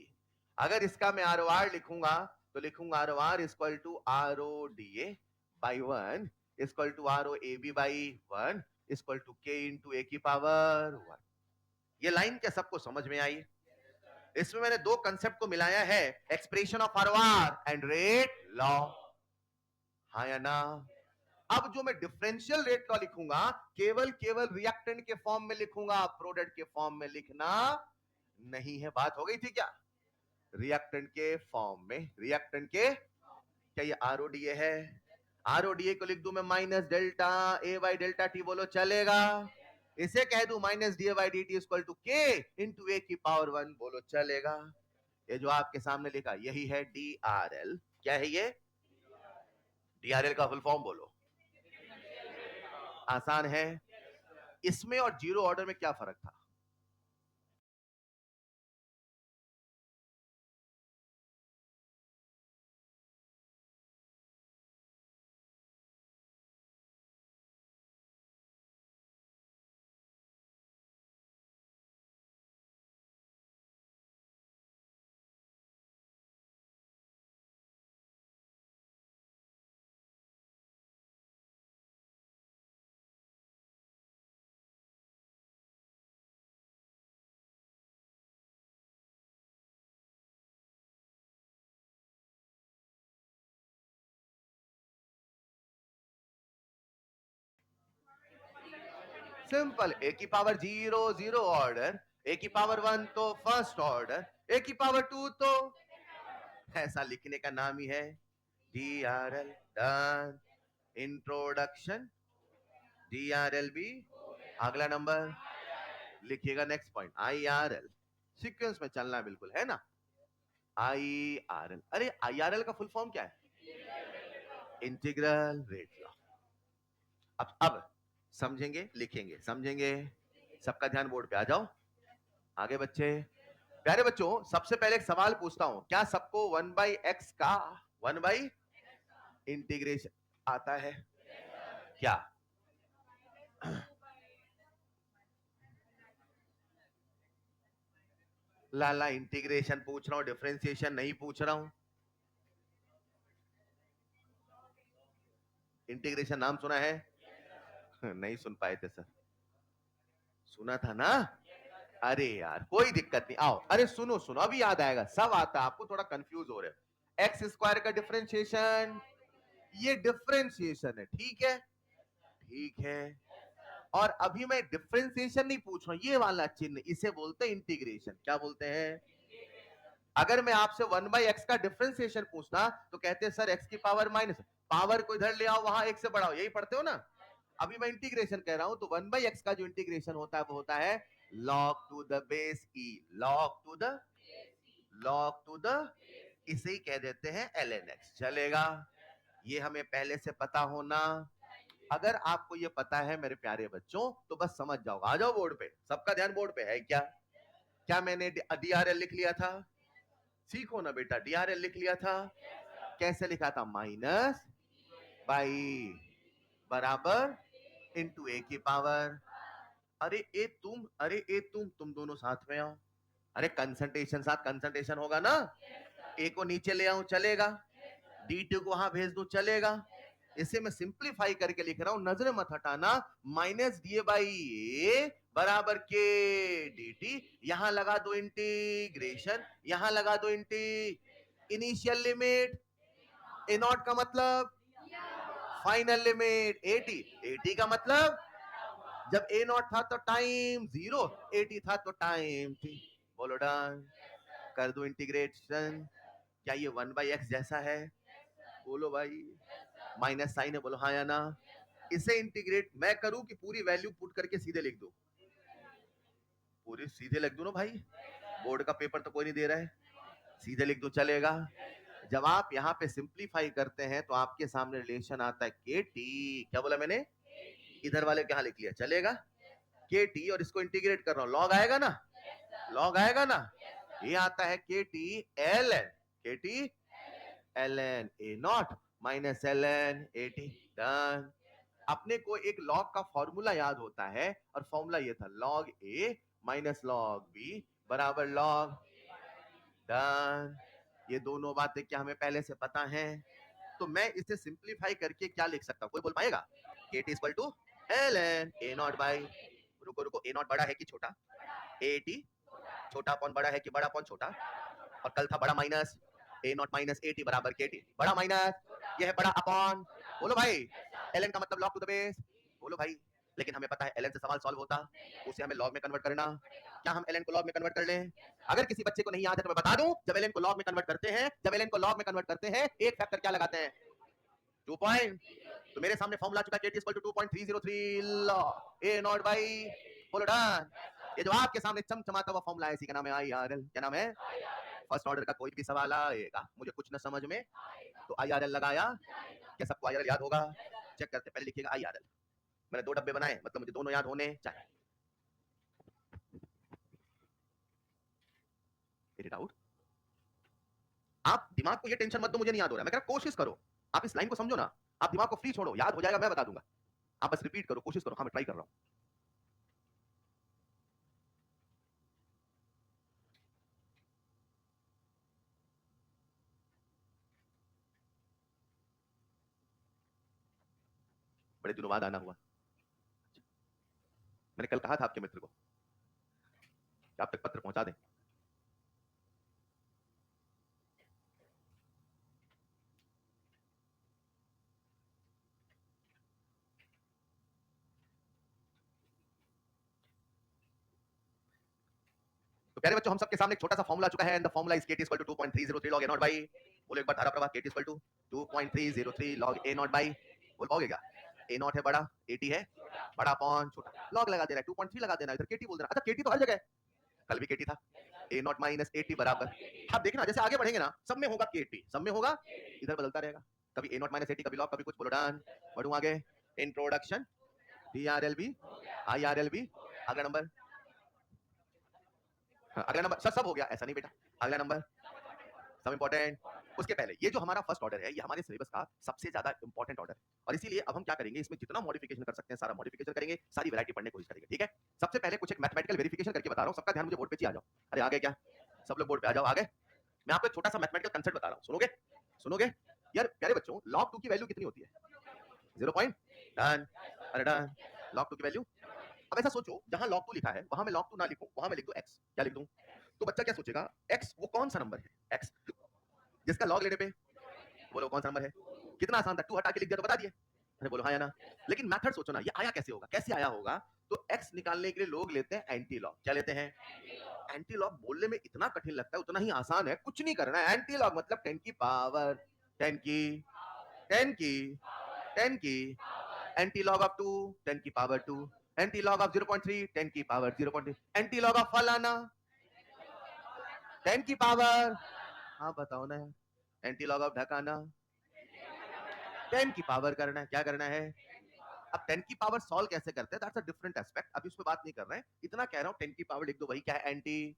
अगर इसका मैं आर ओ आर लिखूंगा तो लिखूंगा R O R equal to R O D A by 1 equal to R O A B by 1 equal to K into A की पावर 1। ये लाइन क्या सबको समझ में आई? इसमें मैंने दो कंसेप्ट को मिलाया है, expression of R O R and rate law. हाँ या ना? अब जो मैं डिफरेंशियल रेट लॉ लिखूंगा केवल रिएक्टेंट के फॉर्म में लिखूंगा, प्रोडक्ट के फॉर्म में लिखना नहीं है। बात हो गई थी क्या? रिएक्टेंट के फॉर्म में, रिएक्टेंट के, क्या ये आरओडीए है? आरओडीए को लिख दूं मैं minus delta A by delta T, बोलो चलेगा? इसे कह दूं minus D by D T equal to K into A की पावर 1, बोलो चलेगा? ये जो आपके सामने लिखा यही है डी आर एल। क्या है ये? डी आर एल का फुल फॉर्म बोलो। आसान है। इसमें और जीरो ऑर्डर में क्या फर्क था? सिंपल, ए की पावर 0 जीरो ऑर्डर, ए की पावर 1 तो फर्स्ट ऑर्डर, ए की पावर 2 तो ऐसा लिखने का नाम ही है D R L. Done. Introduction D R L B. अगला नंबर लिखिएगा next point I R L. सीक्वेंस में चलना बिल्कुल है ना? I R L. अरे आई आर एल का फुल फॉर्म क्या है? Integral rate law. अब समझेंगे, लिखेंगे, समझेंगे। सबका ध्यान बोर्ड पे आ जाओ। आगे बच्चे, प्यारे बच्चों, सबसे पहले एक सवाल पूछता हूं, क्या सबको 1 बाई एक्स का 1 बाई इंटीग्रेशन आता है? क्या? लाला इंटीग्रेशन पूछ रहा हूं, डिफरेंशिएशन नहीं पूछ रहा हूं। इंटीग्रेशन नाम सुना है? नहीं सुन पाए थे सर, सुना था ना? अरे यार कोई दिक्कत नहीं, आओ। अरे सुनो सुनो, अभी याद आएगा, सब आता है। आपको थोड़ा कंफ्यूज हो रहे हो। एक्स स्क्वायर का डिफरेंशिएशन, ये डिफरेंशिएशन है, ठीक है? ठीक है। और अभी मैं डिफरेंशिएशन नहीं पूछ रहा हूं, ये वाला चिन्ह, इसे बोलते हैं इंटीग्रेशन। क्या बोलते हैं? अगर मैं आपसे 1 बाई एक्स का डिफरेंशिएशन पूछता तो कहते हैं सर एक्स की पावर माइनस, पावर को इधर ले आओ, वहां एक से बढ़ाओ, यही पढ़ते हो ना? अभी मैं इंटीग्रेशन कह रहा हूं तो 1 बाई एक्स का जो इंटीग्रेशन होता है वो होता है log to the base E, log to the, log to the, इसे ही कह देते हैं ln x। चलेगा? ये हमें पहले से पता होना। अगर आपको ये पता है मेरे प्यारे बच्चों तो बस समझ जाओ। आ जाओ बोर्ड पे, सबका ध्यान बोर्ड पे है क्या? क्या मैंने डीआरएल लिख लिया था? सीखो ना बेटा, डीआरएल लिख लिया था। कैसे लिखा था? माइनस बाई बराबर इंटू ए की पावर। अरे ए तुम, अरे ए तुम दोनों साथ में आओ। अरे कंसंट्रेशन साथ कंसंट्रेशन होगा ना? ए को नीचे ले आऊं चलेगा? डी टू को वहां भेज दूं चलेगा? इसे मैं सिंप्लीफाई करके लिख रहा हूं, नजर मत हटाना। माइनस डी बाई ए बराबर के डी टी, यहां लगा दो इंटीग्रेशन, यहां लगा दो इंटी, इनिशियल लिमिट ए नॉट का मतलब फाइनल लिमिट 80, 80 का मतलब जब ए नॉट था तो टाइम 0, 80 था तो टाइम t। बोलो डन। कर दो इंटीग्रेशन। क्या ये 1/x जैसा है? बोलो भाई। माइनस साइन है, बोलो हाँ या ना। इसे इंटीग्रेट मैं करूं कि पूरी वैल्यू पुट करके सीधे लिख दूं? पूरी सीधे लिख दूं ना भाई, बोर्ड का पेपर तो कोई नहीं दे रहा है, सीधे लिख दूं चलेगा? जब आप यहाँ पे सिंप्लीफाई करते हैं तो आपके सामने रिलेशन आता है के टी। क्या बोला मैंने? इधर वाले क्या लिख लिया, चलेगा? के टी और इसको इंटीग्रेट कर रहा हूं, लॉग आएगा ना? लॉग आएगा ना? ये आता है K T L N, K T L N A naught minus L N A T. Done. अपने को एक लॉग का फॉर्मूला याद होता है और फॉर्मूला ये था लॉग ए माइनस लॉग बी बराबर लॉग। डन। ये दोनों बातें क्या हमें पहले से पता है? तो मैं इसे सिंप्लीफाई करके क्या लिख सकता हूं, कोई बोल पाएगा? K T equal to L N A naught by, रुको रुको, ए नॉट बड़ा है कि छोटा? ए टी छोटा अपॉन बड़ा है कि बड़ा अपॉन छोटा? और कल था बड़ा minus A naught minus A T बराबर के टी, बड़ा माइनस ये है बड़ा अपॉन, बोलो भाई एल एन का मतलब लॉग टू द बेस, बोलो भाई। लेकिन हमें पता है एल एन से सवाल सॉल्व होता, उसे हमें लॉग में कन्वर्ट करना। क्या हम एल एन को लॉग में कन्वर्ट कर लें? अगर किसी बच्चे को नहीं याद है तो मैं बता दूं, जब एल एन को लॉग में कन्वर्ट करते हैं, जब एल एन को लॉग में कन्वर्ट करते हैं एक फैक्टर क्या लगाते हैं? 2 पॉइंट। तो मेरे सामने फॉर्मूला आ चुका है, k = 2.303 log a not by, बोलो डन। ये जो आपके सामने चमचमाता हुआ फॉर्मूला है इसी का नाम है IRL। क्या नाम है? फर्स्ट ऑर्डर का कोई भी सवाल आएगा, मुझे कुछ ना समझ में तो IRL लगाया। क्या सबको IRL याद होगा? चेक करते, पहले लिखिएगा IRL। मैंने 2 डब्बे बनाए, मतलब मुझे दोनों याद होने चाहिए। Get it out? आप दिमाग को ये टेंशन मत दो, मुझे नहीं याद हो रहा, मैं कह रहा कोशिश करो, आप इस लाइन को समझो ना, आप दिमाग को फ्री छोड़ो, याद हो जाएगा, मैं बता दूंगा, आप बस रिपीट करो, कोशिश करो। हाँ मैं ट्राई कर रहा हूं। बड़े दिनों बाद आना हुआ। मैंने कल कहा था आपके मित्र को कि आप तक पत्र पहुंचा दें। तो प्यारे बच्चों, हम सबके सामने एक छोटा सा फॉर्मूला आ चुका है, and the formula is k = 2.303 log a not by, बोलो एक बार धारा प्रवाह k = 2.303 log a not by, बोल पाओगे क्या? a नॉट है बड़ा, at है बड़ा अपॉन छोटा, लॉग लगा देना है, 2.3 लगा देना, इधर kt बोल देना। अच्छा kt तो हर जगह है, कल भी kt था, a नॉट माइनस at बराबर। अब देखना जैसे आगे बढ़ेंगे ना, सब में होगा kt, सब में होगा, इधर बदलता रहेगा, कभी a नॉट माइनस at, कभी लॉग, कभी कुछ, बोलो डन। बढ़ूं आगे, इंट्रोडक्शन, drlb, irlb, अगला नंबर, अगला नंबर सब सब हो गया, ऐसा नहीं बेटा, अगला नंबर सब इंपॉर्टेंट। उसके पहले ये जो हमारा फर्स्ट ऑर्डर है, ये हमारे सिलेबस का सबसे ज्यादा इंपॉर्टेंट ऑर्डर है, और इसीलिए अब हम क्या करेंगे, इसमें जितना मॉडिफिकेशन कर सकते हैं सारा मॉडिफिकेशन करेंगे, सारी वैरायटी पढ़ने की कोशिश करेंगे, ठीक है? सबसे पहले कुछ एक मैथमेटिकल वेरिफिकेशन करके बता रहा हूं, सबका ध्यान मुझे बोर्ड पे ही आ जाओ। अरे आगे क्या, सब लोग बोर्ड पे आ जाओ आगे। मैं आपको एक छोटा सा मैथमेटिकल कंसेप्ट बता रहा हूं, सुनोगे? सुनोगे? यार प्यारे बच्चों, log 2 की वैल्यू कितनी होती है? 0 पॉइंट। डन। अरे डन। log 2 की वैल्यू, अब ऐसा सोचो, जहां log 2 लिखा है वहां मैं log 2 ना लिखूं, वहां मैं लिख दूं x। क्या लिख दूं? तो बच्चा क्या सोचेगा, x वो कौन सा नंबर है? x जिसका log लेने पे, बोलो कौन सा नंबर है? कितना आसान था, 2 हटा के लिख दिया तो बता दिए। अरे बोलो हाँ या ना। लेकिन मेथड सोचो ना, ये आया कैसे होगा, कैसे आया होगा? तो x निकालने के लिए लोग लेते हैं एंटी लॉग। क्या लेते हैं? एंटी लॉग बोलने में इतना कठिन लगता है, उतना ही आसान है, कुछ नहीं करना है। एंटी लॉग मतलब 10 की पावर 10 की 10 की 10 की, एंटी लॉग ऑफ 2 10 की पावर 2, एंटी लॉग ऑफ 0.3 10 की पावर 0.3, एंटी लॉग ऑफ फलाना 10 की पावर, हाँ बताओ ना, एंटी लॉग ऑफ ढकाना 10 की पावर करना है। क्या करना है? अब 10 की पावर सॉल्व कैसे करते हैं, दैट्स अ डिफरेंट एस्पेक्ट, अभी उस पर बात नहीं कर रहे हैं, इतना कह रहा हूं 10 की पावर लिख दो, वही क्या है? एंटी।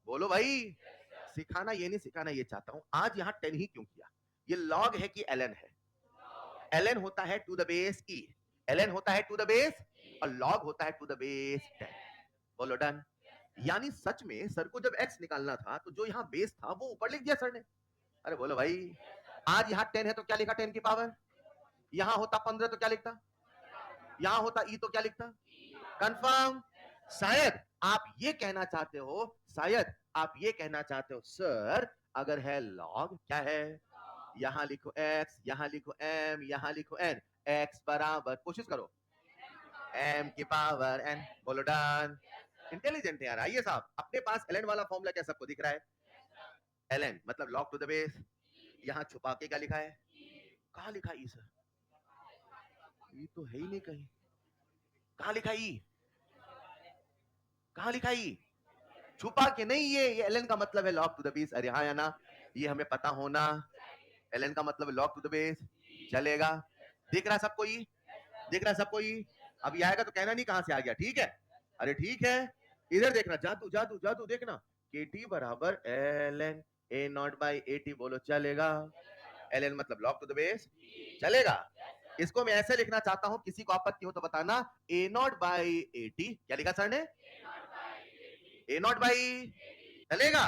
बोलो भाई, सिखाना ये नहीं, सिखाना ये चाहता हूं। आज यहां 10 ही क्यों किया? ये लॉग है कि ln है? ln होता है to the base e, ln होता है टू द बेस, और लॉग होता है टू द बेस 10। बोलो डन। यानी सच में सर को जब x निकालना था तो जो यहां बेस था वो ऊपर लिख दिया सर ने। अरे बोलो भाई, आज यहां 10 है तो क्या लिखा 10 की पावर, यहां होता 15 तो क्या लिखता, यहां होता e तो क्या लिखता? कंफर्म? शायद आप ये कहना चाहते हो, शायद आप ये कहना चाहते हो सर, अगर है लॉग क्या है? यहां लिखो x, यहां लिखो m, यहां लिखो n, x बराबर, कोशिश करो, m की पावर n, बोलो डन। इंटेलिजेंट है यार। आइए साहब, अपने पास ln वाला फॉर्मूला क्या सबको दिख रहा है? ln मतलब log टू द बेस, यहां छुपा के क्या लिखा है? कहां लिखा ई सर? ये तो है ही नहीं कहीं। कहां लिखा ई? कहां लिखा ई? छुपा के नहीं, ये ln का मतलब है log टू द बेस। अरे हाँ या ना? ये हमें पता होना। ln का मतलब है log टू द बेस, चलेगा। दिख रहा है सबको ई? दिख रहा है सबको ई? अब ये आएगा तो कहना नहीं कहां से आ गया, ठीक है? अरे ठीक है, इधर देखना, जादू जादू जादू देखना। kt बराबर ln a not by at, बोलो चलेगा। ln मतलब log टू द बेस, चलेगा। इसको मैं ऐसे लिखना चाहता हूं, किसी को आपत्ति हो तो बताना। a नॉट बाई at, क्या लिखा सर ने? a नॉट बाई, चलेगा,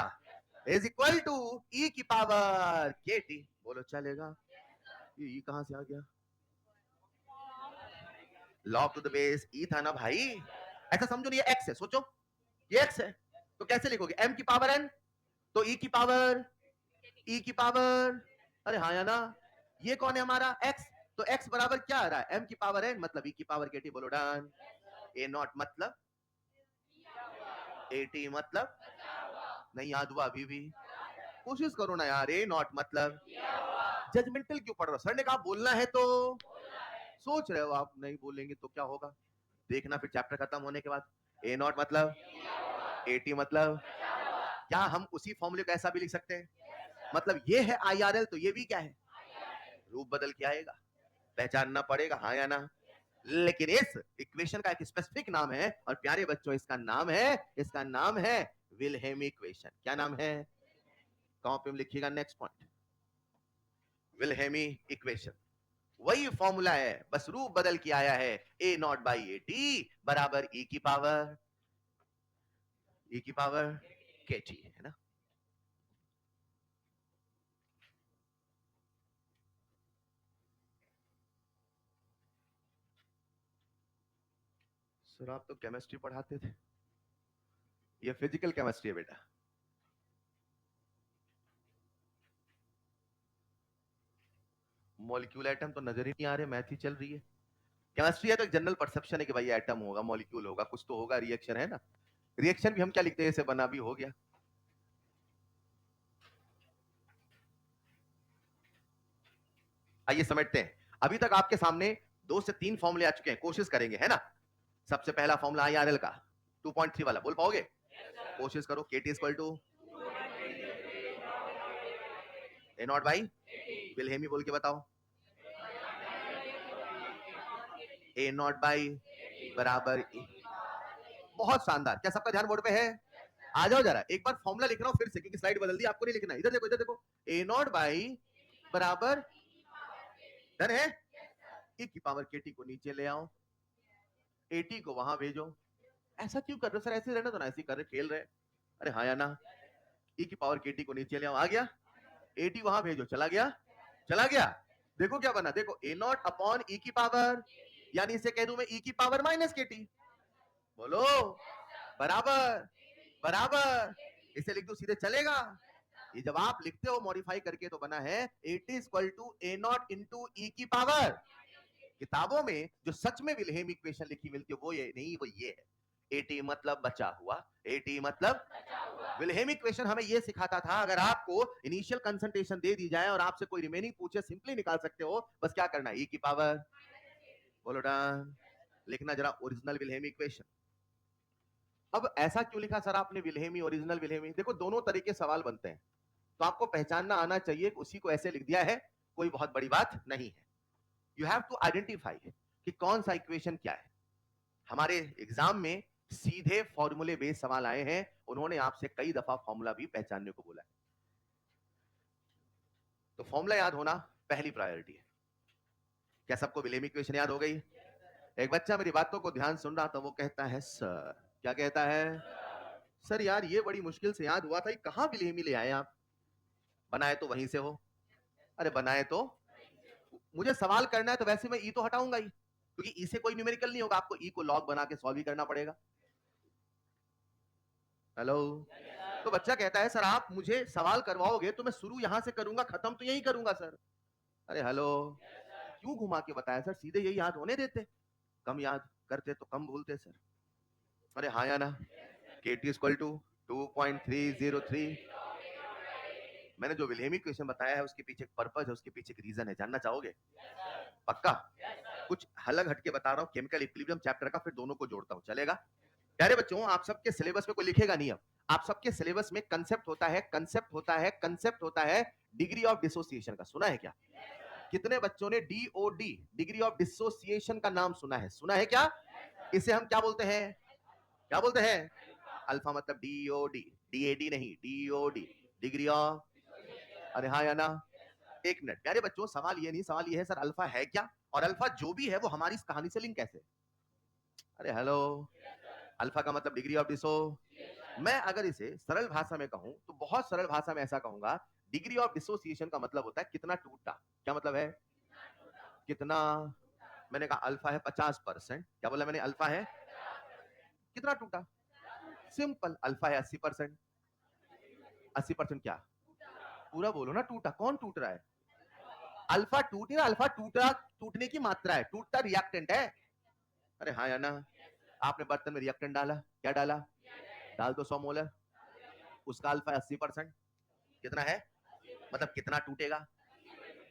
इज इक्वल टू e की पावर kt, बोलो चलेगा। ये e कहां से आ गया? log to the base e था ना भाई। ऐसा समझो नहीं, ये x है, सोचो ये x है, तो कैसे लिखोगे? m की पावर n, तो e की पावर, e की पावर, अरे हाँ या ना? ये कौन है हमारा? x, तो x बराबर क्या आ रहा है? m की पावर n मतलब e की पावर kt, बोलो डन। a नॉट मतलब, at मतलब, नहीं याद हुआ अभी भी? कोशिश करो ना यार। a नॉट मतलब, जजमेंटल क्यों पढ़ रहे हो? सर ने कहा बोलना है तो सोच रहे हो आप, नहीं बोलेंगे तो क्या होगा? देखना फिर चैप्टर खत्म होने के बाद। a नॉट मतलब, at मतलब, क्या हम उसी फॉर्मूले को ऐसा भी लिख सकते हैं? मतलब ये है IRL, तो ये भी क्या है? रूप बदल के आएगा, पहचानना पड़ेगा, हाँ या ना? लेकिन इस इक्वेशन का एक स्पेसिफिक नाम है, और प्यारे बच्चों इसका नाम है, इसका नाम है विल्हेमी इक्वेशन। क्या नाम है? कॉपी में लिखिएगा, नेक्स्ट पॉइंट, विल्हेमी इक्वेशन। वही फॉर्मूला है, बस रूप बदल के आया है। a not by A T बराबर e की पावर, e की पावर kt, है ना? सर आप तो केमिस्ट्री पढ़ाते थे, ये फिजिकल केमिस्ट्री है बेटा। मॉलिक्यूल एटम तो नजर ही नहीं आ रहे, मैथ ही चल रही है। केमिस्ट्री है तो एक जनरल परसेप्शन है कि भाई एटम होगा, मॉलिक्यूल होगा, कुछ तो होगा, रिएक्शन है ना। रिएक्शन भी हम क्या लिखते हैं, जैसे बना भी हो गया। आइए समझते हैं। अभी तक आपके सामने 2 से 3 फॉर्मूले आ चुके हैं, कोशिश करेंगे, है ना? सबसे पहला फॉर्मूला IRL का 2.3 वाला, बोल पाओगे? कोशिश करो। KT equal to A naught by, Wilhelmy बोल के बताओ। ए नॉट बाई बराबर E। बहुत शानदार, क्या सबका ध्यान बोर्ड पे है? आ जाओ जरा, एक बार फॉर्मूला लिख रहा हूं फिर से, क्योंकि स्लाइड बदल दी, आपको नहीं लिखना। इधर देखो, इधर देखो, ए नॉट बाई बराबर, डन है? e की पावर kt को नीचे ले आओ, at को वहां भेजो। ऐसा क्यों कर रहे हो सर? ऐसे रहना तो ना, ऐसे कर रहे, खेल रहे। अरे हाँ या ना? e की पावर kt को नीचे ले आओ, आ गया। at वहां भेजो, चला गया, चला गया। देखो क्या बना, देखो a नॉट अपॉन e की पावर, यानी इसे कह दूं मैं e की पावर माइनस kt, बोलो बराबर, बराबर, इसे लिख दो सीधे, चलेगा? ये जब आप लिखते हो मॉडिफाई करके तो बना है at equal to A naught into E की पावर। किताबों में जो सच में विल्हेम इक्वेशन लिखी मिलती है वो ये नहीं, वो ये है। at मतलब बचा हुआ, at मतलब, विल्हेम इक्वेशन हमें ये सिखाता था, अगर आपको इनिशियल कंसंट्रेशन दे दी जाए और आपसे कोई रिमेनिंग पूछे, सिंपली निकाल सकते हो, बस क्या करना है, e की पावर, बोलो डन। लिखना जरा ओरिजिनल विल्हेम इक्वेशन। अब ऐसा क्यों लिखा सर आपने विल्हेमी, ओरिजिनल विल्हेमी? देखो दोनों तरीके सवाल बनते हैं, तो आपको पहचानना आना चाहिए, उसी को ऐसे लिख दिया है, कोई बहुत बड़ी बात नहीं है। यू हैव टू आइडेंटिफाई कि कौन सा इक्वेशन क्या है। हमारे एग्जाम में सीधे फॉर्मूले बेस्ड सवाल आए हैं, उन्होंने आपसे कई दफा फॉर्मूला भी पहचानने को बोला है, तो फॉर्मूला याद होना पहली प्रायोरिटी है। क्या सबको विल्हेमी इक्वेशन याद हो गई? एक बच्चा मेरी बातों को ध्यान सुन रहा था, वो कहता है सर, क्या कहता है? सर यार ये बड़ी मुश्किल से याद हुआ था, ये कहां विल्हेमी ले आए आप? बनाए तो वहीं से हो। अरे बनाए तो, मुझे सवाल करना है तो वैसे मैं ई तो हटाऊंगा ही, क्योंकि ई से कोई न्यूमेरिकल नहीं होगा, आपको ई को लॉग बना के सॉल्व ही करना पड़ेगा। हेलो, तो बच्चा कहता है सर आप मुझे सवाल करवाओगे तो मैं शुरू यहां से करूंगा, खत्म तो यही करूंगा सर। अरे हेलो, क्यों घुमा के बताया सर, सीधे यही याद होने देते, कम याद करते तो कम भूलते सर। अरे हाँ या ना? KT equal to 2.303। मैंने जो विलेमी क्वेश्चन बताया है उसके पीछे एक पर्पस है, उसके पीछे एक रीजन है, जानना चाहोगे? पक्का? कुछ अलग हटके बता रहा हूँ, केमिकल इक्विलिब्रियम चैप्टर का, फिर दोनों को जोड़ता हूँ, चलेगा? प्यारे बच्चों, आप सबके सिलेबस में कोई लिखेगा नहीं, अब आप सबके सिलेबस में कंसेप्ट होता है, कंसेप्ट होता है डिग्री ऑफ डिसोसिएशन का, सुना है क्या? कितने बच्चों ने DOD, डिग्री ऑफ डिसोसिएशन का नाम सुना है? सुना है क्या? इसे हम क्या बोलते हैं? क्या बोलते हैं? अल्फा मतलब DOD, DAD नहीं, DOD, डिग्री ऑफ। अरे हाँ या ना? एक मिनट प्यारे बच्चों, सवाल ये नहीं, सवाल ये है सर अल्फा है क्या, और अल्फा जो भी है वो हमारी इस कहानी से लिंक कैसे? अरे हेलो, अल्फा का मतलब डिग्री ऑफ डिसो। मैं अगर इसे सरल भाषा में कहूं तो बहुत सरल भाषा में ऐसा कहूंगा, डिग्री ऑफ डिसोसिएशन का मतलब होता है कितना टूटा। क्या मतलब है? कितना? मैंने कहा अल्फा है 50%, क्या बोला मैंने? अल्फा है कितना टूटा? सिंपल, अल्फा है 80%। 80% क्या? पूरा बोलो ना, टूटा कौन टूट रहा है? अल्फा टूट रहा, अल्फा टूटा, टूटने की मात्रा है, टूटता रिएक्टेंट है। अरे हाँ या ना? आपने बर्तन में रिएक्टेंट डाला, क्या डाला? डाल दो 100 मोलर, उसका अल्फा 80%, कितना है? मतलब कितना टूटेगा?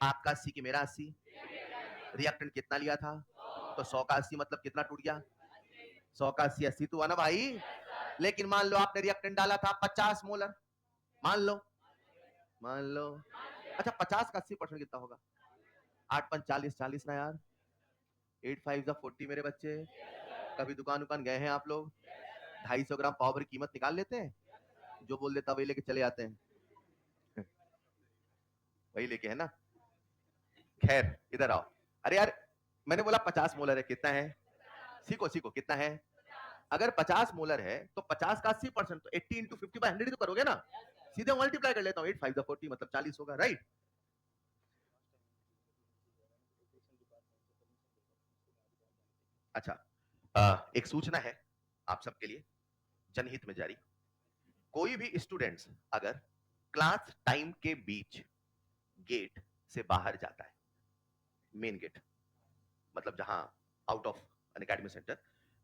आपका 80 की मेरा 80, रिएक्टेंट कितना लिया था? तो 100 का 80 मतलब कितना टूट गया? 100 का 80, 80 तो हुआ ना भाई। लेकिन मान लो आपने रिएक्टेंट डाला था 50 मोलर, मान लो, मान लो। अच्छा 50 का 80% कितना होगा? 8 5 40, 40 ना यार, 8 5 40 मेरे बच्चे। कभी दुकान गए हैं आप लोग? 250 ग्राम पाव भर कीमत निकाल लेते हैं, जो बोल देता वही लेके चले जाते हैं। वही लेके है ना? खैर इधर आओ। अरे यार मैंने बोला 50 मोलर है, कितना है? सीखो सीखो, कितना है? अगर 50 मोलर है तो 50 का 80%, तो 80 इंटू 50/100 तो करोगे ना, सीधे मल्टीप्लाई कर लेता हूँ, 8 5 40 मतलब 40 होगा, राइट? अच्छा एक सूचना है आप सबके लिए, जनहित में जारी। कोई भी स्टूडेंट्स अगर क्लास टाइम के बीच गेट से बाहर जाता है, मेन गेट मतलब जहां out of an academic centre,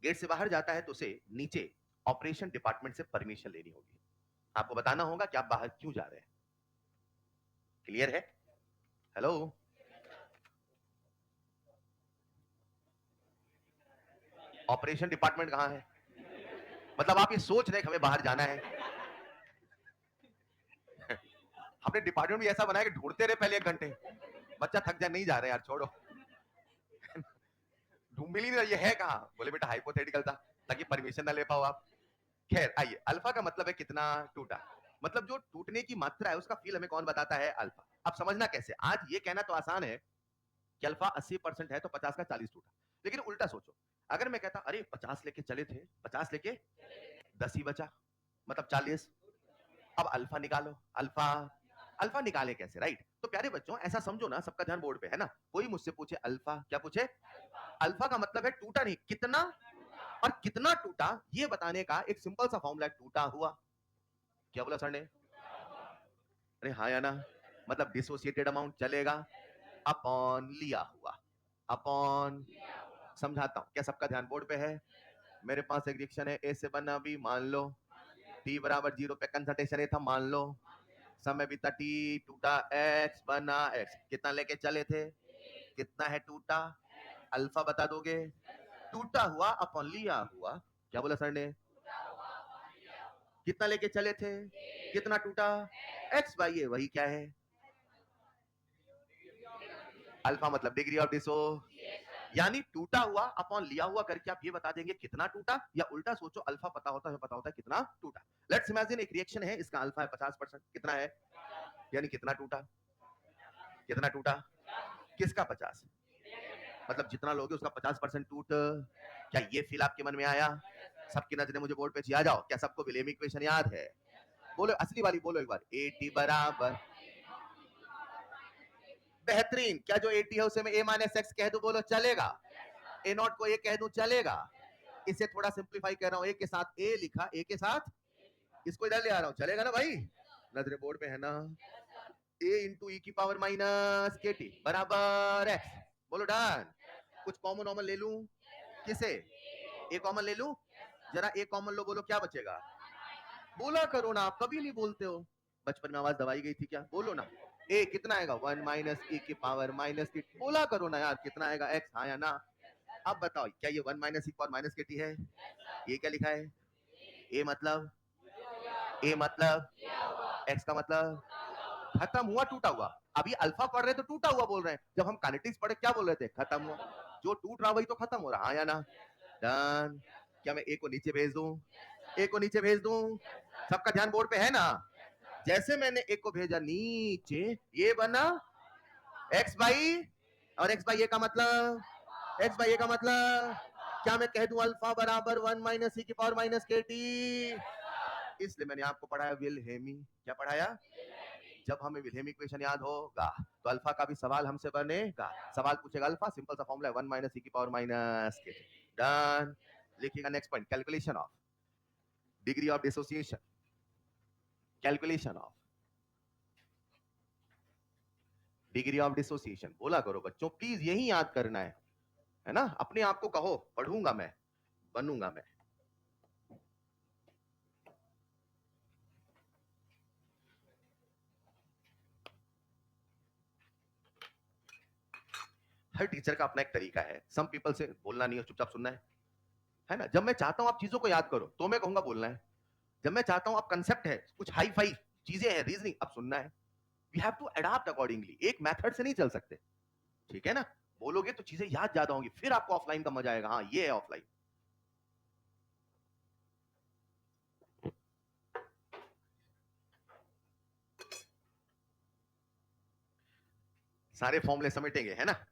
gate से बाहर जाता है तो उसे नीचे ऑपरेशन डिपार्टमेंट से परमिशन लेनी होगी। आपको बताना होगा कि आप बाहर क्यों जा रहे हैं। क्लियर है? हेलो, ऑपरेशन डिपार्टमेंट कहां है? मतलब आप ये सोच रहे हैं कि हमें बाहर जाना है। हमने डिपार्टमेंट भी ऐसा बनाया कि ढूंढते रहे पहले 1 घंटे, बच्चा थक जाए, नहीं जा रहे यार छोड़ो। ढूंढ मिल ही नहीं रहा, ये है कहां? बोले बेटा हाइपोथेटिकल था ताकि परमिशन ना ले पाओ आप। खैर आइए, अल्फा का मतलब है कितना टूटा, मतलब जो टूटने की मात्रा है उसका फील हमें कौन बताता है? अल्फा। अब समझना कैसे, आज ये कहना तो आसान है कि अल्फा 80% है तो 50 का 40 टूटा, लेकिन उल्टा सोचो, अगर मैं कहता अरे 50 लेके चले थे, 50 लेके 10 ही बचा, मतलब 40। अब अल्फा निकालो, अल्फा, अल्फा निकाले कैसे, राइट? तो प्यारे बच्चों ऐसा समझो ना, सबका ध्यान बोर्ड पे है ना, कोई मुझसे पूछे अल्फा, क्या पूछे? अल्फा का मतलब है टूटा नहीं, कितना, और कितना टूटा ये बताने का एक सिंपल सा फॉर्मूला है, टूटा हुआ। क्या बोला सर ने? अरे हाँ या ना? मतलब डिसोसिएटेड अमाउंट चलेगा, अपॉन लिया हुआ, अपॉन। समझाता हूं, क्या सबका ध्यान बोर्ड पे है? मेरे पास एक रिएक्शन है, ए से बना बी, मान लो t बराबर 0 पे कंसंट्रेशन ए था, मान लो समय बीता t, टूटा x, बना x, कितना लेके चले थे, कितना है टूटा? अल्फा बता दोगे? टूटा हुआ अपॉन लिया हुआ। क्या बोला सर ने? कितना लेके चले थे, कितना टूटा? x बाई ए, वही क्या है? अल्फा मतलब डिग्री ऑफ डिसो, यानी टूटा हुआ अपॉन लिया हुआ करके आप ये बता देंगे कितना टूटा, या उल्टा सोचो अल्फा पता होता है, पता होता है कितना टूटा। लेट्स इमेजिन एक रिएक्शन है, इसका अल्फा है 50%, कितना है? यानी कितना टूटा, कितना टूटा? किसका 50? मतलब जितना लोगे उसका 50% टूट। क्या ये फील आपके मन में आया? सबकी नजरें मुझे बोर्ड पे आ जाओ, क्या सबको विलेमी इक्वेशन याद है? बोलो असली वाली, बोलो एक बार, AT बराबर, बेहतरीन। क्या जो AT है उसे मैं A माइनस एक्स कह दूं, बोलो चलेगा? A नॉट को A कह दूं, चलेगा? इसे थोड़ा सिंप्लीफाई कर रहा हूं, A के साथ A लिखा, A के साथ इसको इधर ले आ रहा हूं, चलेगा ना भाई? नजरे बोर्ड पे है ना? a इंटू ई की पावर माइनस के टी बराबर x। बोलो डन। कुछ कॉमन कॉमन ले लूं? किसे? ए कॉमन ले लूं? जरा ए कॉमन लो, बोलो क्या बचेगा? बोला करो ना, आप कभी नहीं बोलते हो। बचपन में आवाज दबाई गई थी क्या? बोलो ना। ए कितना आएगा? 1 माइनस ई की पावर माइनस के। बोला करो ना यार, कितना आएगा? x, हाँ या ना? अब बताओ, क्या ये 1 माइनस ई की पावर माइनस के टी है? ये क्या लिखा है? ए मतलब x का मतलब खत्म हुआ, टूटा हुआ। अभी अल्फा पढ़ रहे तो टूटा हुआ बोल रहे हैं, जब हम काइनेटिक्स पढ़े क्या बोल रहे थे? खत्म हुआ। जो टूट रहा वही तो खत्म हो रहा, हाँ या ना? डन। क्या मैं ए को नीचे भेज दूं? ए को नीचे भेज दूं? सबका ध्यान बोर्ड पे है ना? जैसे मैंने ए को भेजा नीचे, ये बना x बाई, और x बाई ए का मतलब, x बाई ए का मतलब क्या मैं कह दूं अल्फा बराबर 1 माइनस ई की पावर माइनस के टी? इसलिए मैंने आपको पढ़ाया विलहेमी। क्या पढ़ाया? जब हमें विलहेमी इक्वेशन याद होगा तो अल्फा का भी सवाल हमसे बनेगा। सवाल पूछेगा अल्फा, सिंपल सा फॉर्मूला है 1 माइनस ई की पावर माइनस के। डन। लिखिएगा next point, calculation of degree of dissociation. Calculation of degree of dissociation. बोला करो बच्चों, प्लीज यही याद करना है ना? अपने आप को कहो, पढ़ूंगा मैं, बनूंगा मैं। हर टीचर का अपना एक तरीका है। सम पीपल से बोलना नहीं है, चुपचाप सुनना है ना? जब मैं चाहता हूं आप चीजों को याद करो तो मैं कहूंगा बोलना है। जब मैं चाहता हूं आप कंसेप्ट है, कुछ हाई फाई चीजें हैं, रीजनिंग, अब सुनना है। We have to adopt accordingly, एक मेथड से नहीं चल सकते। ठीक है ना? बोलोगे तो चीजें याद ज्यादा होंगी, फिर आपको ऑफलाइन का मजा आएगा। हाँ, ये है ऑफलाइन। सारे फॉर्मूले समेटेंगे, है ना?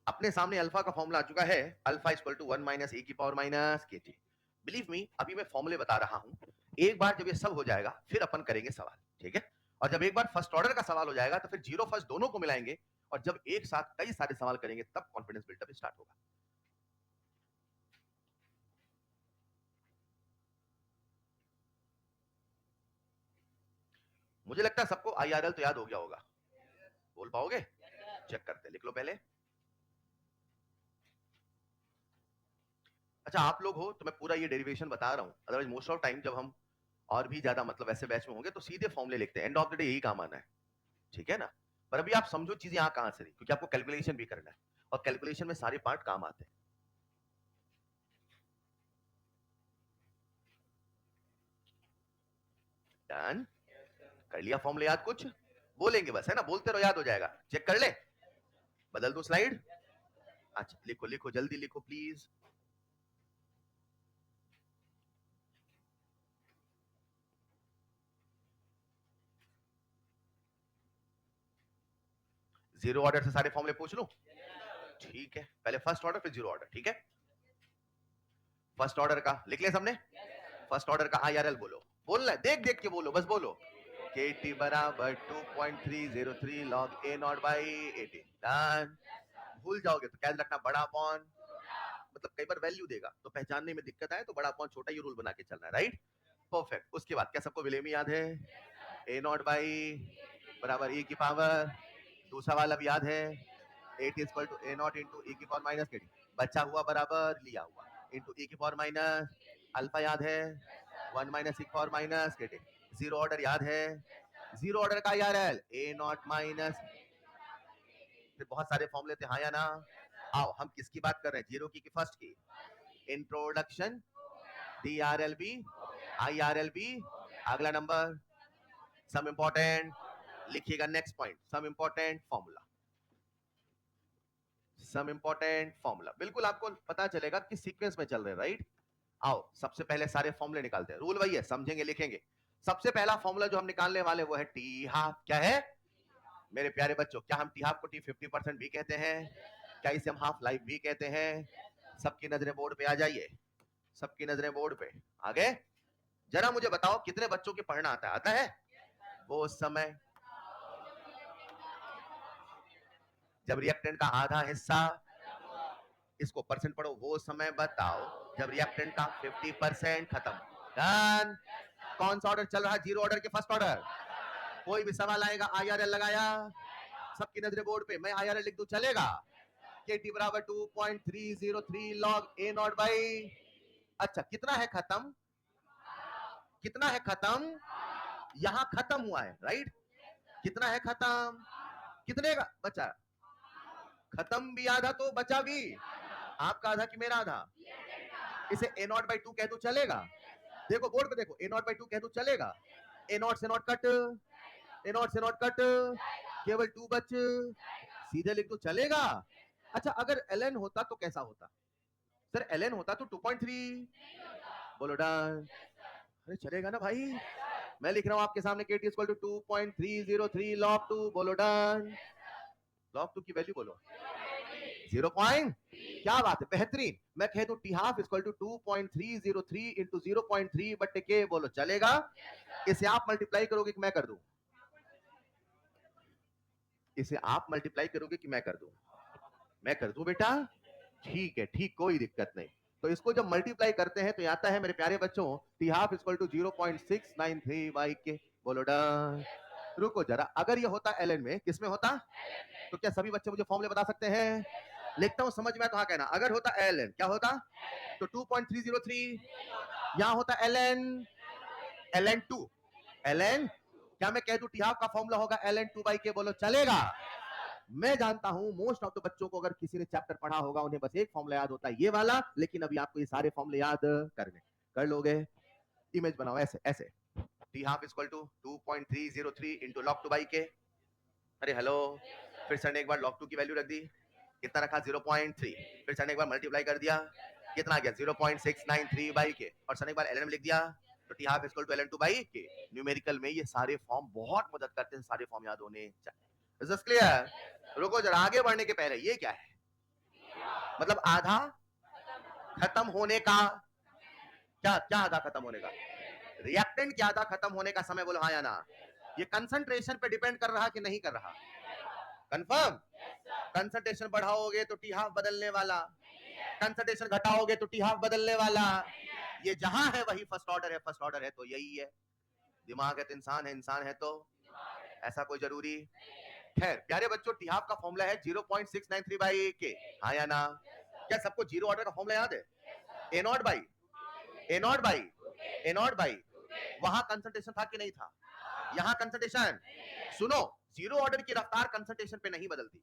अपने सामने अल्फा का फॉर्मूला आ चुका है, अल्फा इक्वल टू 1 माइनस ए की पावर माइनस के टी। बिलीव मी, अभी मैं फॉर्मूले बता रहा हूं। एक बार जब ये सब हो जाएगा फिर अपन करेंगे सवाल, ठीक है? और जब एक बार फर्स्ट ऑर्डर का सवाल हो जाएगा तो फिर जीरो फर्स्ट दोनों को मिलाएंगे, और जब एक साथ कई सारे सवाल करेंगे तब कॉन्फिडेंस बिल्डअप स्टार्ट होगा। मुझे लगता है सबको आईआरएल तो याद हो गया होगा। बोल पाओगे? चेक करते, लिख लो पहले। अच्छा, आप लोग हो तो मैं पूरा ये डेरिवेशन बता रहा हूं, अदरवाइज मोस्ट ऑफ टाइम जब हम और भी ज्यादा मतलब ऐसे बैच में होंगे तो सीधे फॉर्मूले लिखते हैं, एंड ऑफ द डे यही काम आना है। ठीक है ना? पर अभी आप समझो चीजें यहां कहां से रही, क्योंकि आपको कैलकुलेशन भी करना है, और कैलकुलेशन में सारे पार्ट काम आते हैं। डन। कर लिया फॉर्मूले याद? कुछ बोलेंगे बस, है ना? बोलते रहो, याद हो जाएगा। चेक कर ले, बदल दो स्लाइड। अच्छा, लिखो लिखो, जल्दी लिखो प्लीज। जीरो ऑर्डर से सारे फॉर्मूले पूछ लूं? ठीक है, पहले फर्स्ट ऑर्डर फिर जीरो ऑर्डर, ठीक है? फर्स्ट ऑर्डर का लिख ले सबने? फर्स्ट ऑर्डर का आईआरएल बोलो, बोलना है, देख देख के बोलो, बस बोलो। के टी बराबर 2.303 log A naught by 18। Done. भूल जाओगे तो क्या रखना, बड़ा अपॉन, मतलब कई बार वैल्यू देगा तो पहचानने में दिक्कत आए तो बड़ा अपॉन छोटा, ये रूल बना के चलना है, राइट? परफेक्ट। उसके बाद क्या सबको विलेमी याद है? ए नॉट बाई बराबर ई की पावर, दूसरा वाला भी याद है, 8 is to A naught into E की पावर माइनस के डी, बचा हुआ बराबर लिया हुआ इंटू ई की पावर माइनस अल्फा याद है, 1 माइनस ई की पावर माइनस के डी। जीरो ऑर्डर याद है? जीरो ऑर्डर का यार है ए नॉट माइनस, फिर बहुत सारे फॉर्मूले थे, हाँ या ना? आओ, हम किसकी बात कर रहे हैं? जीरो की फर्स्ट की? Introduction, DRLB, IRLB. अगला नंबर सम इंपॉर्टेंट, लिखिएगा next point, some important formula. Some important formula, बिल्कुल आपको पता चलेगा कि सीक्वेंस में चल रहे हैं, राइट? आओ, सबसे पहले सारे फॉर्मूले निकालते हैं। रूल वही है, समझेंगे लिखेंगे। सबसे पहला फॉर्मूला जो हम निकालने वाले वो है टी हाफ। क्या है मेरे प्यारे बच्चों? क्या हम टी हाफ को टी 50% भी कहते हैं? क्या इसे हम हाफ लाइफ भी कहते हैं? सबकी नजरें बोर्ड पे आ जाइए, सबकी नजरें बोर्ड पे। आगे जरा मुझे बताओ, कितने बच्चों के पढ़ना आता है? आता है? वो समय जब रिएक्टेंट का आधा हिस्सा, इसको परसेंट पढ़ो, वो समय बताओ जब रिएक्टेंट का 50% खत्म। डन। कौन सा ऑर्डर चल रहा है? जीरो ऑर्डर के फर्स्ट ऑर्डर। कोई भी सवाल आएगा, IRL लगाया, सबकी नजरें बोर्ड पे, मैं IRL लिख दूं, चलेगा? KT बराबर 2.303 log A नॉट बाई, अच्छा कितना है खत्म? कितना है खत्म? यहां खत्म हुआ है, राइट? कितना है खत्म? कितने का बचा? खत्म भी आधा तो बचा भी आपका आधा कि मेरा आधा? इसे A नॉट बाई 2 कह दूं, चलेगा? देखो बोर्ड पे देखो, A नॉट बाई 2 कह दूं, चलेगा? A नॉट से नॉट कट, A नॉट से नॉट कट, केवल 2 बच, सीधे लिख दूं, चलेगा? अच्छा अगर ln होता तो कैसा होता? सर ln होता तो 2.3, बोलो डन। अरे चलेगा ना भाई? मैं लिख रहा हूं आपके सामने KT इक्वल टू 2.303 log 2, बोलो डन। log 2 की वैल्यू बोलो 0. क्या बात है, बेहतरीन। मैं कह दूं T half equal to 2.303 into 0.3 बट्टे के, बोलो चलेगा? इसे आप मल्टीप्लाई करोगे कि मैं कर दूं? इसे आप मल्टीप्लाई करोगे कि मैं कर दूं? मैं कर दूं बेटा? ठीक है, ठीक, कोई दिक्कत नहीं। तो इसको जब मल्टीप्लाई करते हैं तो आता है मेरे प्यारे बच्चों T half equal to 0.693 by के, बोलो डन। रुको जरा, अगर ये होता ln में, किस में होता? तो क्या सभी बच्चे मुझे फॉर्मूले बता सकते हैं? लिखता हूं, समझ में तो हाँ कहना। अगर होता ln, क्या होता? तो 2.303, यहां होता ln2, ln, क्या मैं कह दूं टी हाफ का फॉर्मूला होगा ln2 बाई के, बोलो चलेगा? मैं जानता हूं मोस्ट ऑफ द बच्चों को अगर किसी ने चैप्टर पढ़ा होगा उन्हें बस एक फॉर्मूला याद होता है, ये वाला, लेकिन अभी आपको ये सारे फॉर्मूले याद करने, कर लोगे? इमेज बनाओ ऐसे ऐसे, T half equal to 2.303 into log 2 by के। अरे हेलो, फिर सर ने एक बार log 2 की वैल्यू रख दी, कितना रखा? 0.3, फिर सर ने एक बार मल्टीप्लाई कर दिया, कितना आ गया? 0.693 बाई के, और सर ने एक बार ln में लिख दिया, तो T half equal to ln2 by के। न्यूमेरिकल में ये सारे फॉर्म बहुत मदद करते हैं, सारे फॉर्म याद होने चाहिए। Is this clear? रुको जरा, आगे बढ़ने के पहले ये क्या है? मतलब आधा खत्म होने का, क्या क्या आधा खत्म होने का? रिएक्टेंट के आधा खत्म होने का समय, बोलो हाँ या ना? ये कंसंट्रेशन पे डिपेंड कर रहा कि नहीं कर रहा? कंफर्म? कंसंट्रेशन बढ़ाओगे तो टी हाफ बदलने वाला, कंसंट्रेशन घटाओगे तो टी हाफ बदलने वाला। ये जहां है वही फर्स्ट ऑर्डर है, फर्स्ट ऑर्डर है तो यही है। दिमाग है तो इंसान है, इंसान है तो ऐसा कोई जरूरी? खैर प्यारे बच्चों, टी हाफ का फॉर्मूला है 0.693 बाई के, हाँ या ना? क्या सबको जीरो ऑर्डर का फॉर्मूला याद है? A naught by, A naught by, A naught by, वहां कंसंट्रेशन था कि नहीं था? यहां कंसंट्रेशन, सुनो, जीरो ऑर्डर की रफ्तार कंसंट्रेशन पे नहीं बदलती,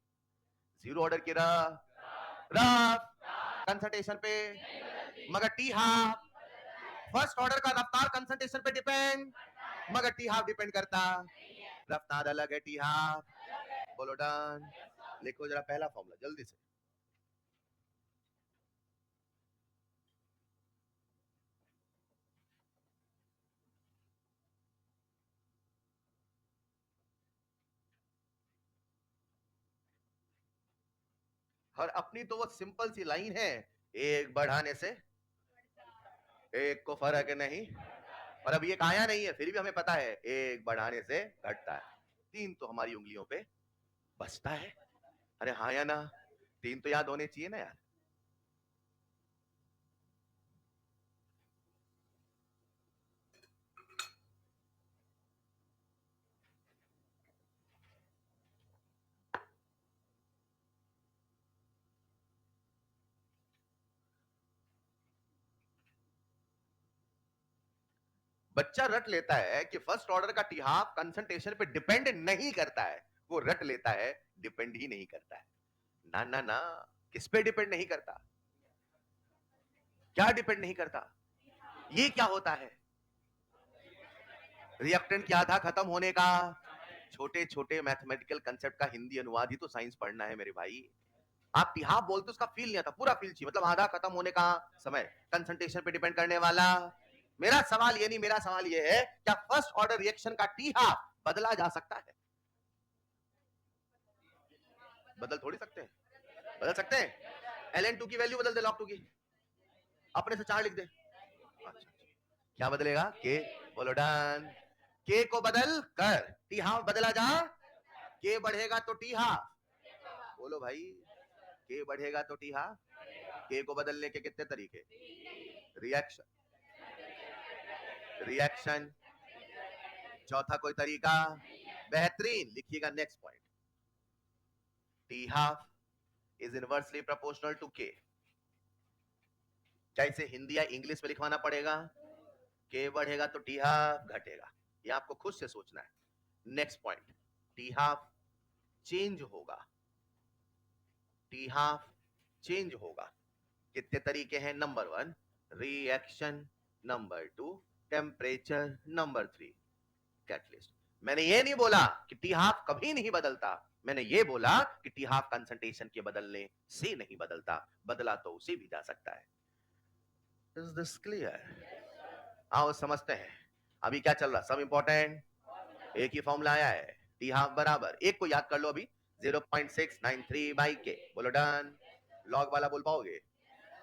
जीरो ऑर्डर की रफ कंसंट्रेशन पे, मगर टी हाफ फर्स्ट ऑर्डर का रफ्तार कंसंट्रेशन पे डिपेंड, मगर टी हाफ डिपेंड करता, रफ्तार अलग है टी हाफ, बोलो डन। लिखो जरा पहला फॉर्मूला जल्दी से, और अपनी तो वो सिंपल सी लाइन है, एक बढ़ाने से एक को फर्क नहीं, और अब एक आया नहीं है फिर भी हमें पता है एक बढ़ाने से घटता है, तीन तो हमारी उंगलियों पे बचता है। अरे हाँ या ना? तीन तो याद होने चाहिए ना यार। बच्चा रट लेता है कि फर्स्ट ऑर्डर का टी हाफ कंसंट्रेशन पे डिपेंड नहीं करता है, वो रट लेता है डिपेंड ही नहीं करता है। ना ना ना, किस पे डिपेंड नहीं करता? क्या डिपेंड नहीं करता? ये क्या होता है? रिएक्टेंट की आधा खत्म होने का। छोटे छोटे मैथमेटिकल कंसेप्ट का हिंदी अनुवाद ही तो साइंस पढ़ना है मेरे भाई। आप टी हाफ बोलते उसका फील नहीं आता, पूरा फील चाहिए, मतलब आधा खत्म होने का समय कंसंट्रेशन पे डिपेंड करने वाला। मेरा सवाल ये नहीं, मेरा सवाल ये है क्या फर्स्ट ऑर्डर रिएक्शन का टी हाफ बदला जा सकता है? बदल थोड़ी सकते हैं? बदल सकते हैं? ln2 की वैल्यू बदल दे log 2 की, अपने से 4 लिख दे। अच्छा, क्या बदलेगा? के, बोलो डन। के को बदल कर टी हाफ बदला जा, के बढ़ेगा तो टी हाफ, बोलो भाई, के बढ़ेगा तो टी हाफ। के को बदलने के कितने तरीके? रिएक्शन, रिएक्शन, चौथा कोई तरीका? बेहतरीन, लिखिएगा next point. T half is inversely proportional to K. क्या इसे हिंदी या इंग्लिश में लिखवाना पड़ेगा? के बढ़ेगा तो टी हाफ घटेगा, ये आपको खुद से सोचना है। Next point, T half change होगा। टी हाफ चेंज होगा। कितने तरीके हैं? Number 1 reaction, number 2 temperature, number 3 catalyst. मैंने ये नहीं बोला कि टी हाफ कभी नहीं बदलता, मैंने ये बोला कि टी हाफ कंसंट्रेशन के बदलने से नहीं बदलता, बदला तो उसे भी जा सकता है। Is this clear? आओ समझते हैं अभी क्या चल रहा। सब इंपॉर्टेंट, एक ही फॉर्मूला आया है, टी हाफ बराबर, एक को याद कर लो अभी, 0.693 बाई के। बोलो डन। लॉग वाला बोल पाओगे?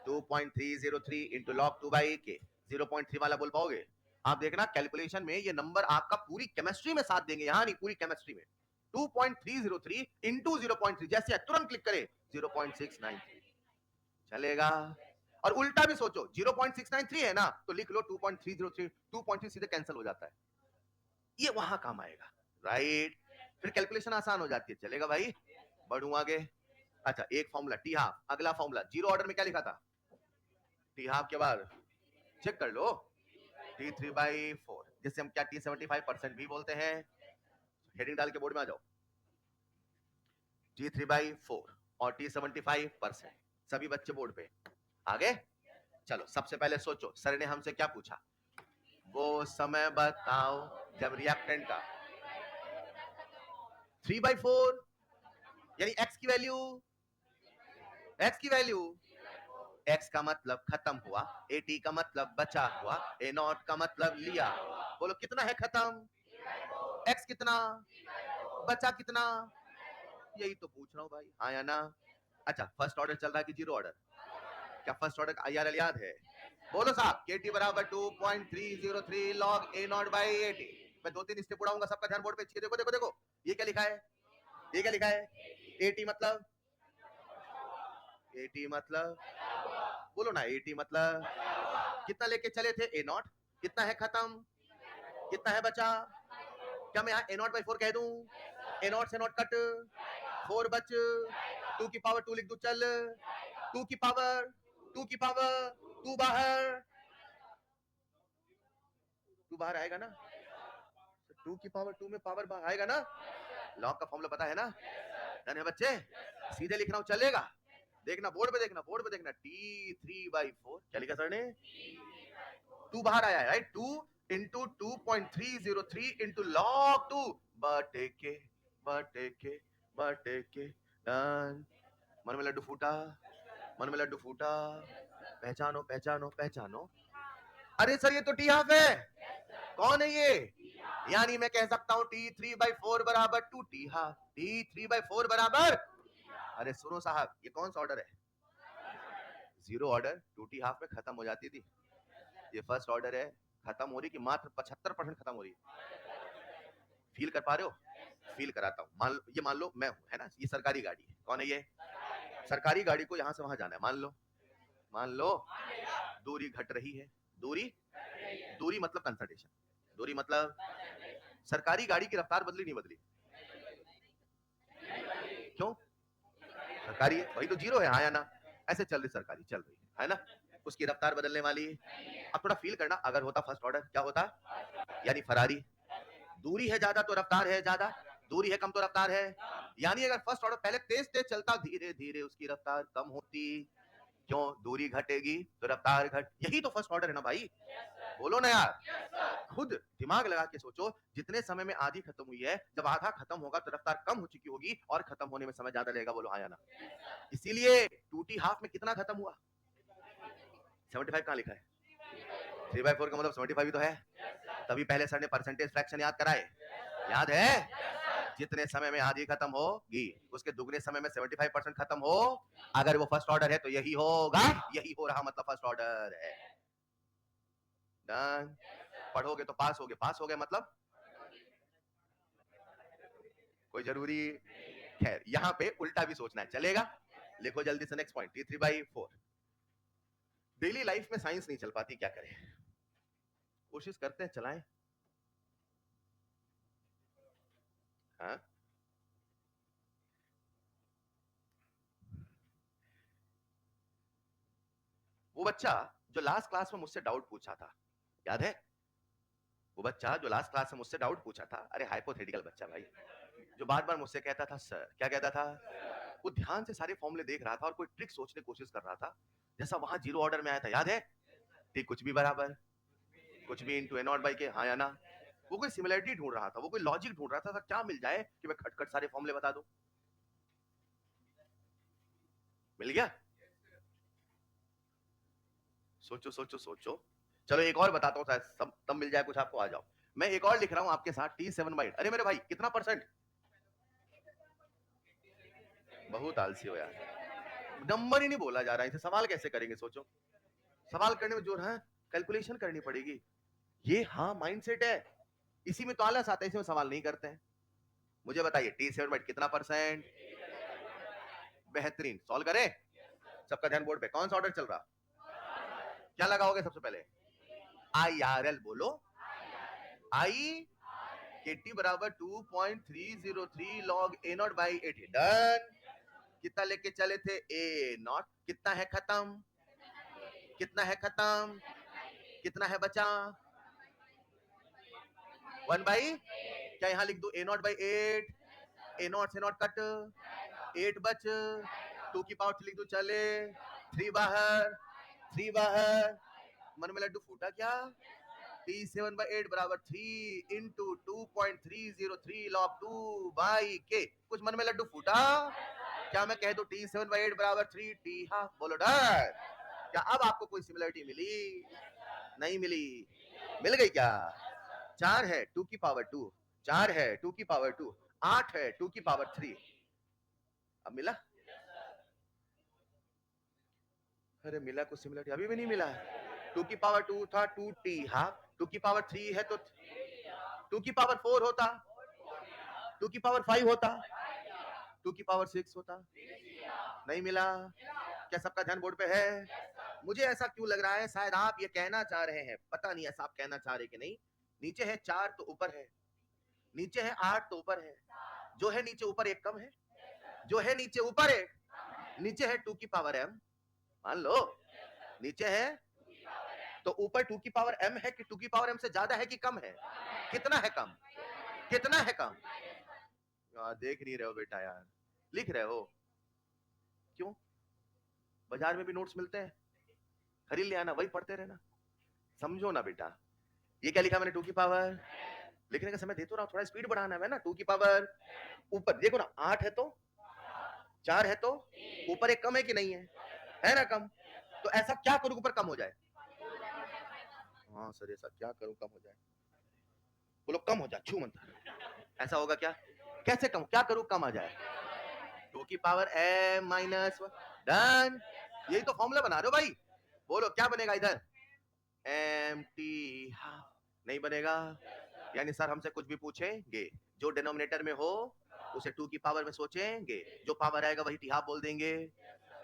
2.303 इंटू लॉग 2 बाई के। 0.3 वाला बोल पाओगे? आप देखना कैलकुलेशन में ये नंबर आपका पूरी केमिस्ट्री में साथ देंगे, यहां नहीं पूरी केमिस्ट्री में। 2.303 इंटू 0.3, जैसे तुरंत क्लिक करे 0.693 चलेगा। और उल्टा भी सोचो, 0.693 है ना, तो लिख लो 2.303, 2.3 सीधे कैंसिल हो जाता है, ये वहां काम आएगा, राइट? फिर कैलकुलेशन आसान हो जाती है। चलेगा भाई, बढ़ू आगे। अच्छा, एक फॉर्मूला टी हाफ, अगला फॉर्मूला जीरो ऑर्डर में क्या लिखा था? टी हाफ के बाद चेक कर लो, T3/4, जिससे हम क्या T75% भी बोलते हैं। हेडिंग डाल के बोर्ड में आ जाओ, T3/4 और T75%, सभी बच्चे बोर्ड पे आगे। चलो सबसे पहले सोचो, सर ने हमसे क्या पूछा? वो समय बताओ जब रिएक्टेंट का 3/4 यानी x की वैल्यू, x की वैल्यू, x का मतलब खत्म हुआ, AT का मतलब बचा हुआ, A0 का मतलब लिया। बोलो कितना है खत्म? x कितना बचा, कितना? यही तो पूछ रहा हूं भाई, हाँ या ना? अच्छा, फर्स्ट ऑर्डर चल रहा है कि जीरो ऑर्डर? क्या फर्स्ट ऑर्डर का IRL याद है? बोलो साहब, KT बराबर 2.303 log A0 by AT। मैं 2-3 स्टेप उड़ाऊंगा, सबका ध्यान बोर्ड पे। देखो देखो देखो, ये क्या लिखा है? ये क्या लिखा है? AT मतलब, AT मतलब, बोलो ना, AT मतलब कितना लेके चले थे? A0। कितना है खत्म? कितना है बचा? क्या मैं यहाँ A0/4 कह दूं? A0 से नॉट कट, 4 बच, 2 की पावर 2 लिख दूं, चल 2 की पावर 2 की पावर 2 बाहर, 2 बाहर आएगा ना? 2 की पावर 2 में पावर बाहर आएगा ना? लॉग का फॉर्मूला पता है ना? डन है बच्चे? सीधे लिख रहा हूं, चलेगा? देखना बोर्ड पे, देखना बोर्ड पे, देखना T3/4 क्या लिखा सर ने? 2 बाहर आया है, राइट? 2 इंटू 2.303 इंटू लॉग 2 बटे के बटे के बटे के। डन। मन में लड्डू फूटा, मन में लड्डू फूटा। पहचानो पहचानो पहचानो। अरे सर ये तो टी हाफ है। कौन है ये? यानी मैं कह सकता हूं T3/4 बराबर 2 टी हाफ, T3/4 बराबर। अरे सुनो साहब, ये कौन सा ऑर्डर है? जीरो ऑर्डर 2 टी हाफ में खत्म हो जाती थी, ये फर्स्ट ऑर्डर है, खत्म हो रही कि मात्र 75% खत्म हो रही है। फील कर पा रहे हो? फील कराता हूं। ये मान लो मैं हूं, है ना, ये सरकारी गाड़ी है। कौन है ये? सरकारी गाड़ी को यहां से वहां जाना है, मान लो दूरी घट रही है। दूरी, दूरी मतलब कंसंट्रेशन, दूरी मतलब सरकारी गाड़ी की रफ्तार बदली नहीं बदली? क्यों? सरकारी है, वही तो जीरो है, हाँ या ना? ऐसे चल रही सरकारी, चल रही है ना? उसकी रफ्तार बदलने वाली। अब थोड़ा फील करना, अगर होता फर्स्ट ऑर्डर क्या होता? यानी फरारी। दूरी है ज्यादा तो रफ्तार है ज्यादा, दूरी है कम तो रफ्तार है। यानी अगर फर्स्ट ऑर्डर पहले तेज तेज चलता, धीरे धीरे उसकी रफ्तार कम होती। क्यों? दूरी घटेगी तो रफ्तार घट, यही तो फर्स्ट ऑर्डर है ना भाई? बोलो ना यार, खुद दिमाग लगा के सोचो, जितने समय में आधी खत्म हुई है, जब आधा खत्म होगा तो रफ्तार कम हो चुकी होगी और खत्म होने में समय ज्यादा लगेगा। बोलो हाँ या ना? इसीलिए 2T हाफ में कितना खत्म हुआ? 75 कहां लिखा है? 3/4 का मतलब 75 ही तो है। तभी पहले सर ने परसेंटेज फ्रैक्शन याद कराए, याद है? जितने समय में आधी खत्म होगी, उसके दुगने समय में 75% खत्म हो। अगर वो फर्स्ट ऑर्डर है तो यही होगा, यही हो रहा, मतलब फर्स्ट ऑर्डर है। डन। पढ़ोगे तो पास होगे, पास हो गए मतलब कोई जरूरी। खैर, यहां पे उल्टा भी सोचना है, चलेगा? लिखो जल्दी से next point, T3/4। Daily life में साइंस नहीं चल पाती, क्या करें? कोशिश करते हैं चलाएं। हाँ? वो बच्चा जो लास्ट क्लास में मुझसे डाउट पूछा था, याद है? वो बच्चा जो लास्ट क्लास में मुझसे डाउट पूछा था, अरे हाइपोथेटिकल बच्चा भाई, जो बार बार मुझसे कहता था सर, क्या कहता था? वो ध्यान से सारे फॉर्मूले देख रहा था और कोई ट्रिक सोचने की कोशिश कर रहा था, जैसा वहां जीरो ऑर्डर में आया था, याद है? टी कुछ भी बराबर कुछ भी इंटू ए नॉट बाई के, हाँ या ना? वो कोई सिमिलरिटी ढूंढ रहा था, वो कोई लॉजिक ढूंढ रहा था, क्या मिल जाए कि मैं खटखट सारे फॉर्मूले बता दूं। मिल गया? सोचो सोचो सोचो। चलो एक और बताता हूँ, शायद तब मिल जाए कुछ आपको। आ जाओ, मैं एक और लिख रहा हूँ आपके साथ, T7/8। अरे मेरे भाई कितना परसेंट? बहुत आलसी हो यार, नंबर ही नहीं बोला जा रहा है, इसे सवाल कैसे करेंगे? सोचो, सवाल करने में जो है कैलकुलेशन करनी पड़ेगी। ये हाँ माइंडसेट है, इसी में तो आलस आता है, इसी में सवाल नहीं करते हैं। मुझे बताइए T7/8 कितना परसेंट? बेहतरीन, सॉल्व करें। सबका ध्यान बोर्ड पे, कौन सा ऑर्डर चल रहा? क्या लगाओगे सबसे पहले? IRL बोलो। आई के टी बराबर 2.303 log A not by 8। Done. कितना लेके चले थे? A not. कितना है खत्म? कितना है खत्म? कितना है बचा? 1/, क्या यहां लिख दू A not by 8? A not से नॉट कट, 8 बच, 2 की पावर लिख दू, चले 3 बाहर, 3 बाहर। मन में लड्डू फूटा क्या? T7/8 बराबर 3 इंटू 2.303 log 2/k। कुछ मन में लड्डू फूटा? क्या मैं कह दूं T7/8 बराबर 3 T हाफ? बोलो डर। क्या अब आपको कोई सिमिलरिटी मिली? नहीं मिली। मिल गई क्या? 4 है 2 की पावर 2, 4 है 2 की पावर 2, 8 है 2 की पावर 3। अब मिला? अरे मिला कुछ सिमिलरिटी? अभी भी नहीं मिला। 2 की पावर 2 था 2T हाफ, 2 की पावर 3 है तो 2 की पावर 4 होता, 2 की पावर 5 होता, 2 की पावर 6 होता। नहीं मिला। क्या सबका ध्यान बोर्ड पे है? मुझे ऐसा क्यों लग रहा है, शायद आप ये कहना चाह रहे हैं, पता नहीं ऐसा आप कहना चाह रहे कि नहीं। नीचे है 4 तो ऊपर है, नीचे है 8 तो ऊपर है, जो है नीचे ऊपर एक कम है, जो है नीचे ऊपर एक, नीचे है 2 की पावर m। मान लो नीचे है तो ऊपर 2 की पावर m है कि 2 की पावर m से ज्यादा है कि कम है? कितना है कम? कितना है कम? देख नहीं रहे हो बेटा यार, लिख रहे हो क्यों? बाजार में भी नोट्स मिलते हैं, खरीद ले आना, वही पढ़ते रहना। समझो ना बेटा, ये क्या लिखा मैंने? 2 की पावर, लिखने का समय दे तो रहा, थोड़ा स्पीड बढ़ाना है ना। 2 की पावर ऊपर देखो ना, 8 है तो 4 है तो ऊपर एक कम है कि नहीं है? है ना कम। तो ऐसा क्या करूं ऊपर कम हो जाए? हाँ सर, ऐसा क्या करूं कम हो जाए? बोलो कम हो जाए, छू मंत्र। ऐसा होगा क्या? कैसे कम, क्या करूं कम आ जाए? 2 की पावर m माइनस 1। डन। यही तो फॉर्मूला बना रहे हो भाई। बोलो क्या बनेगा इधर? M T half. नहीं बनेगा। यानी सर हमसे कुछ भी पूछेंगे, जो डिनोमिनेटर में हो उसे 2 की पावर में सोचेंगे, जो पावर आएगा वही टी हाफ बोल देंगे।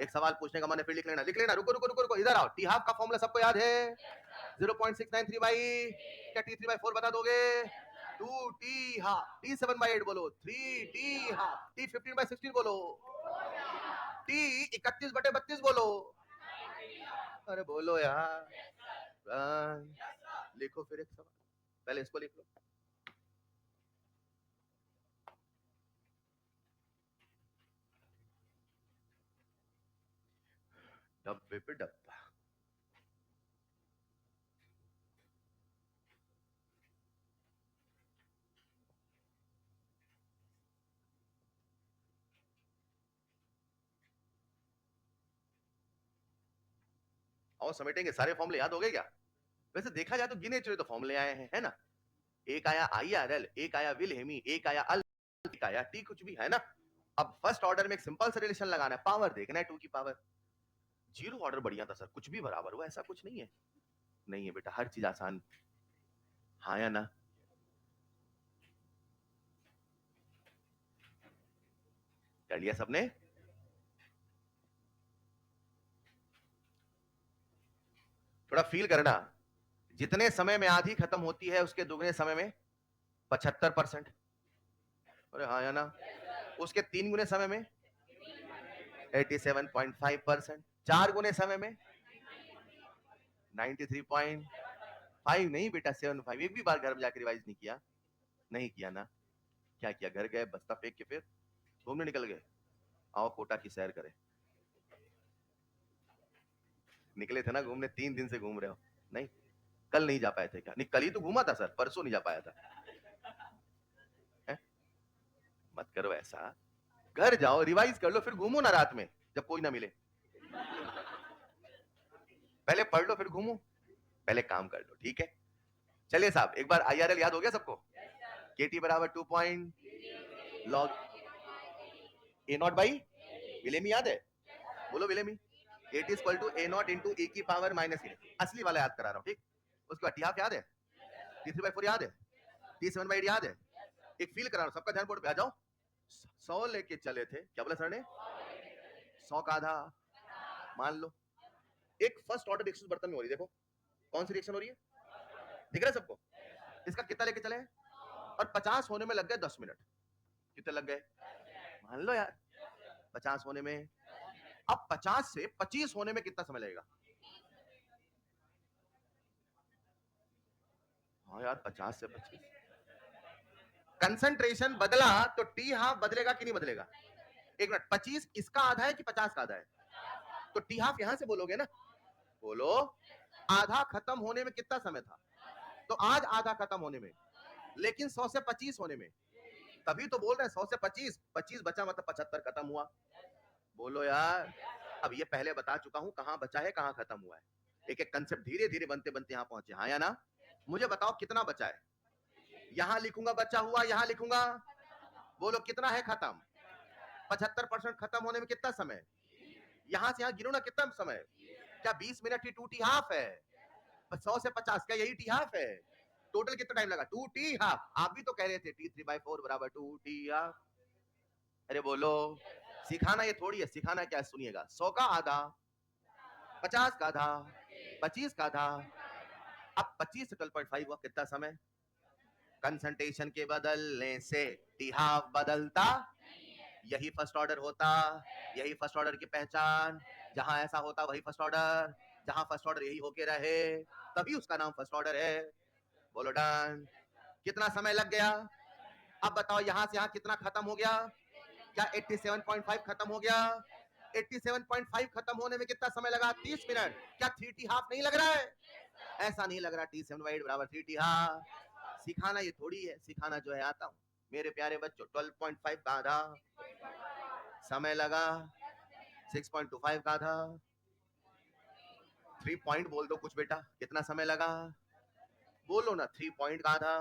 एक सवाल पूछने का मन है, फिर लिख लेना, लिख लेना। रुको रुको रुको रुको, इधर आओ। टी हाफ का फॉर्मूला सबको याद है? 0.693 बाई, क्या T3/4 बता दोगे? 2T half. T7/8 बोलो 3T हाफ। T15/16 बोलो, T31/32 बोलो। अरे बोलो यार। लिखो फिर एक सवाल, पहले इसको लिख लो। डब्बे पे डब्बा। और समेटेंगे, सारे फॉर्मूले याद हो गए क्या? वैसे देखा जाए तो गिने चुने तो फॉर्मूले आए हैं, है ना? एक आया IRL, एक आया विलहेमी, एक आया अल, एक आया टी कुछ भी, है ना? अब फर्स्ट ऑर्डर में एक सिंपल सा रिलेशन लगाना है, पावर देखना है 2 की पावर। जीरो ऑर्डर बढ़िया था सर, कुछ भी बराबर हुआ, ऐसा कुछ नहीं है। नहीं है बेटा, हर चीज आसान। हाँ या ना? कर लिया सबने? थोड़ा फील करना, जितने समय में आधी खत्म होती है उसके दुगने समय में 75%। अरे हाँ या ना? उसके 3 गुने समय में 87.5%, 4 गुने समय में 93.5 नहीं बेटा 75। एक भी बार घर में जाकर रिवाइज नहीं किया? नहीं किया ना? क्या किया? घर गए बस्ता फेंक के फिर घूमने निकल गए? आओ कोटा की सैर करें। निकले थे ना घूमने, 3 दिन से घूम रहे हो? नहीं, कल नहीं जा पाए थे क्या? नहीं, कल ही तो घूमा था सर, परसों नहीं जा पाया था। है? मत करो ऐसा, घर जाओ रिवाइज कर लो, फिर घूमो ना रात में जब कोई ना मिले। पहले पढ़ लो फिर घूमो, पहले काम कर लो, ठीक है? चलिए साहब, एक बार IRL याद हो गया सबको? KT बराबर 2 point log A naught by Wilhelmy, याद है? बोलो Wilhelmy. At is equal to A naught into A की पावर माइनस ए। असली वाला याद करा रहा हूँ, ठीक? उसके बाद टी हाफ याद है, T3/4 याद है, T7/8 याद है। एक फील करा रहा हूँ, सबका ध्यान बोर्ड पे आ जाओ। 100 लेके चले थे, क्या बोला सर ने? 100 का आधा मान लो। एक फर्स्ट ऑर्डर रिएक्शन बर्तन में हो रही, देखो कौन सी रिएक्शन हो रही है, दिख रहा है सबको? इसका कितना लेके चले और 50 होने में लग गए 10 मिनट। कितने लग गए? मान लो यार 50 होने में। अब 50 से 25 होने में कितना समय लगेगा? हाँ यार 50 से 25। कंसंट्रेशन बदला तो टी हाफ बदलेगा कि नहीं बदलेगा? एक मिनट, 25 इसका आधा है कि 50 का आधा है? तो टी हाफ यहां से बोलोगे ना, बोलो आधा खत्म होने में कितना समय था? तो आज आधा खत्म होने में, लेकिन 100 से 25 होने में। तभी तो बोल रहे हैं 100 से 25, 25 बचा मतलब 75 खत्म हुआ। बोलो यार, अब ये पहले बता चुका हूं कहां बचा है कहां खत्म हुआ है। एक एक कंसेप्ट धीरे धीरे बनते बनते यहां पहुंचे, हाँ या ना? मुझे बताओ कितना बचा है? यहां लिखूंगा बचा हुआ, यहां लिखूंगा, बोलो कितना है खत्म? 75% खत्म होने में कितना समय? यहां से यहां गिनो ना, कितना समय? क्या 20 मिनट ही 2 टी हाफ है? 100 से 50 क्या यही टी हाफ है? टोटल कितना टाइम लगा? 2 टी हाफ। आप भी तो कह रहे थे T3/4 बराबर 2 टी हाफ। अरे बोलो, सिखाना ये थोड़ी है, सिखाना क्या है, सुनिएगा। 100 का आधा, 50 का आधा, 25 का आधा। अब 25 से 12.5 हुआ, कितना समय? कंसंट्रेशन के बदलने से टी हाफ बदलता, यही फर्स्ट ऑर्डर होता, यही फर्स्ट ऑर्डर की पहचान। जहां ऐसा होता वही फर्स्ट ऑर्डर, जहां फर्स्ट ऑर्डर यही होके रहे तभी उसका नाम फर्स्ट ऑर्डर है। बोलो डन। कितना समय लग गया? अब बताओ यहां से यहां कितना खत्म हो गया? क्या 87.5 खत्म हो गया? 87.5 खत्म होने में कितना समय लगा? 30 मिनट। क्या 3 टी हाफ नहीं लग रहा है? ऐसा नहीं लग रहा, T7/8 बराबर 3 टी हाफ। सिखाना ये थोड़ी है, सिखाना जो है आता हूं। मेरे प्यारे बच्चों, 12.5 का आधा समय लगा, 6.25 का आधा, 3 पॉइंट बोल दो कुछ बेटा, कितना समय लगा? बोलो ना, 3 पॉइंट का आधा,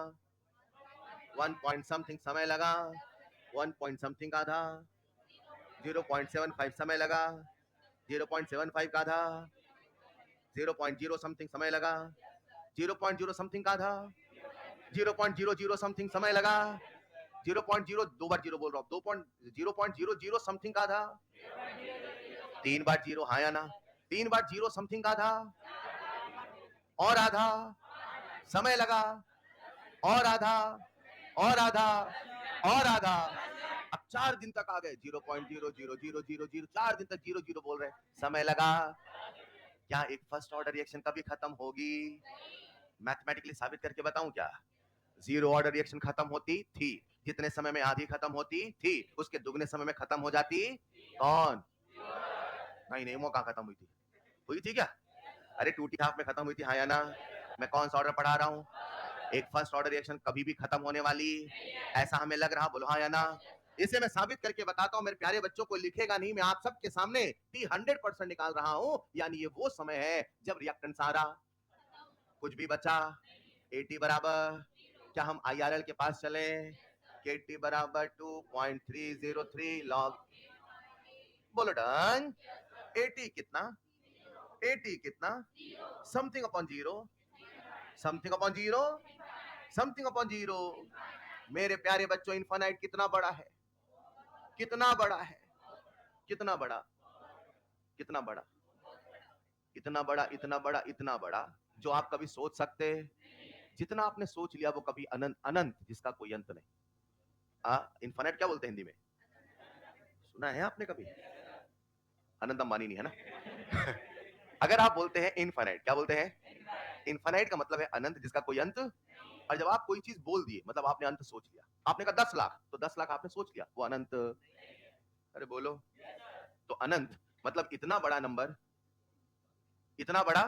1 पॉइंट समथिंग समय लगा, 1 पॉइंट समथिंग का आधा, 0.75 समय लगा, 0.75 का आधा, 0.0 समथिंग समय लगा, 0.0 समथिंग का आधा, 0.00 समथिंग समय लगा, 0.0 दो बार जीरो बोल रहा हूँ, 0.00 समथिंग का आधा, 3 बार जीरो, हाँ या ना? 3 बार 0 समथिंग का आधा, और आधा समय लगा, और आधा, और आधा, और आधा। अब 4 दिन तक आ गए, 0.00000, 4 दिन तक 0 बोल रहे, समय लगा। क्या एक फर्स्ट ऑर्डर रिएक्शन कभी खत्म होगी? मैथमेटिकली साबित करके बताऊं क्या? 0 ऑर्डर रिएक्शन खत्म होती थी, जितने समय में आधी खत्म होती थी उसके दुगने समय में खत्म हो जाती। कौन? नहीं नहीं, वो कहां खत्म हुई थी? हुई थी क्या? अरे 2 टी हाफ में खत्म हुई थी, हाँ या ना? मैं कौन सा ऑर्डर पढ़ा रहा हूं? एक फर्स्ट ऑर्डर रिएक्शन कभी भी खत्म होने वाली, ऐसा हमें लग रहा, बोलो हाँ या ना? इसे मैं साबित करके बताता हूं मेरे प्यारे बच्चों, को लिखेगा नहीं, मैं आप सबके सामने T100% निकाल रहा हूं। यानी ये वो समय है जब रिएक्टेंट सारा कुछ भी बचा। AT बराबर, क्या हम IRL के पास चले? KT बराबर 2.303 लॉग, बोलो डन। AT कितना? AT कितना? Something upon zero, something upon zero, something upon zero. मेरे प्यारे बच्चों, इनफाइनाइट कितना बड़ा है? कितना बड़ा है? कितना बड़ा? कितना बड़ा? इतना बड़ा, इतना बड़ा, इतना बड़ा, जो आप कभी सोच सकते? जितना आपने सोच लिया वो कभी अनंत, अनंत जिसका कोई अंत नहीं। इनफाइनाइट क्या बोलते हैं हिंदी में? सुना है आपने कभी? अनंत अंबानी नहीं है ना? अगर आप बोलते हैं इनफाइनाइट, क्या बोलते हैं? इनफाइनाइट का मतलब है अनंत जिसका कोई अंत। और जब आप कोई चीज बोल दिए मतलब आपने अंत सोच लिया, आपने कहा 10 लाख, तो 10 लाख आपने सोच लिया, वो अनंत। अरे बोलो। तो अनंत मतलब इतना बड़ा नंबर, इतना बड़ा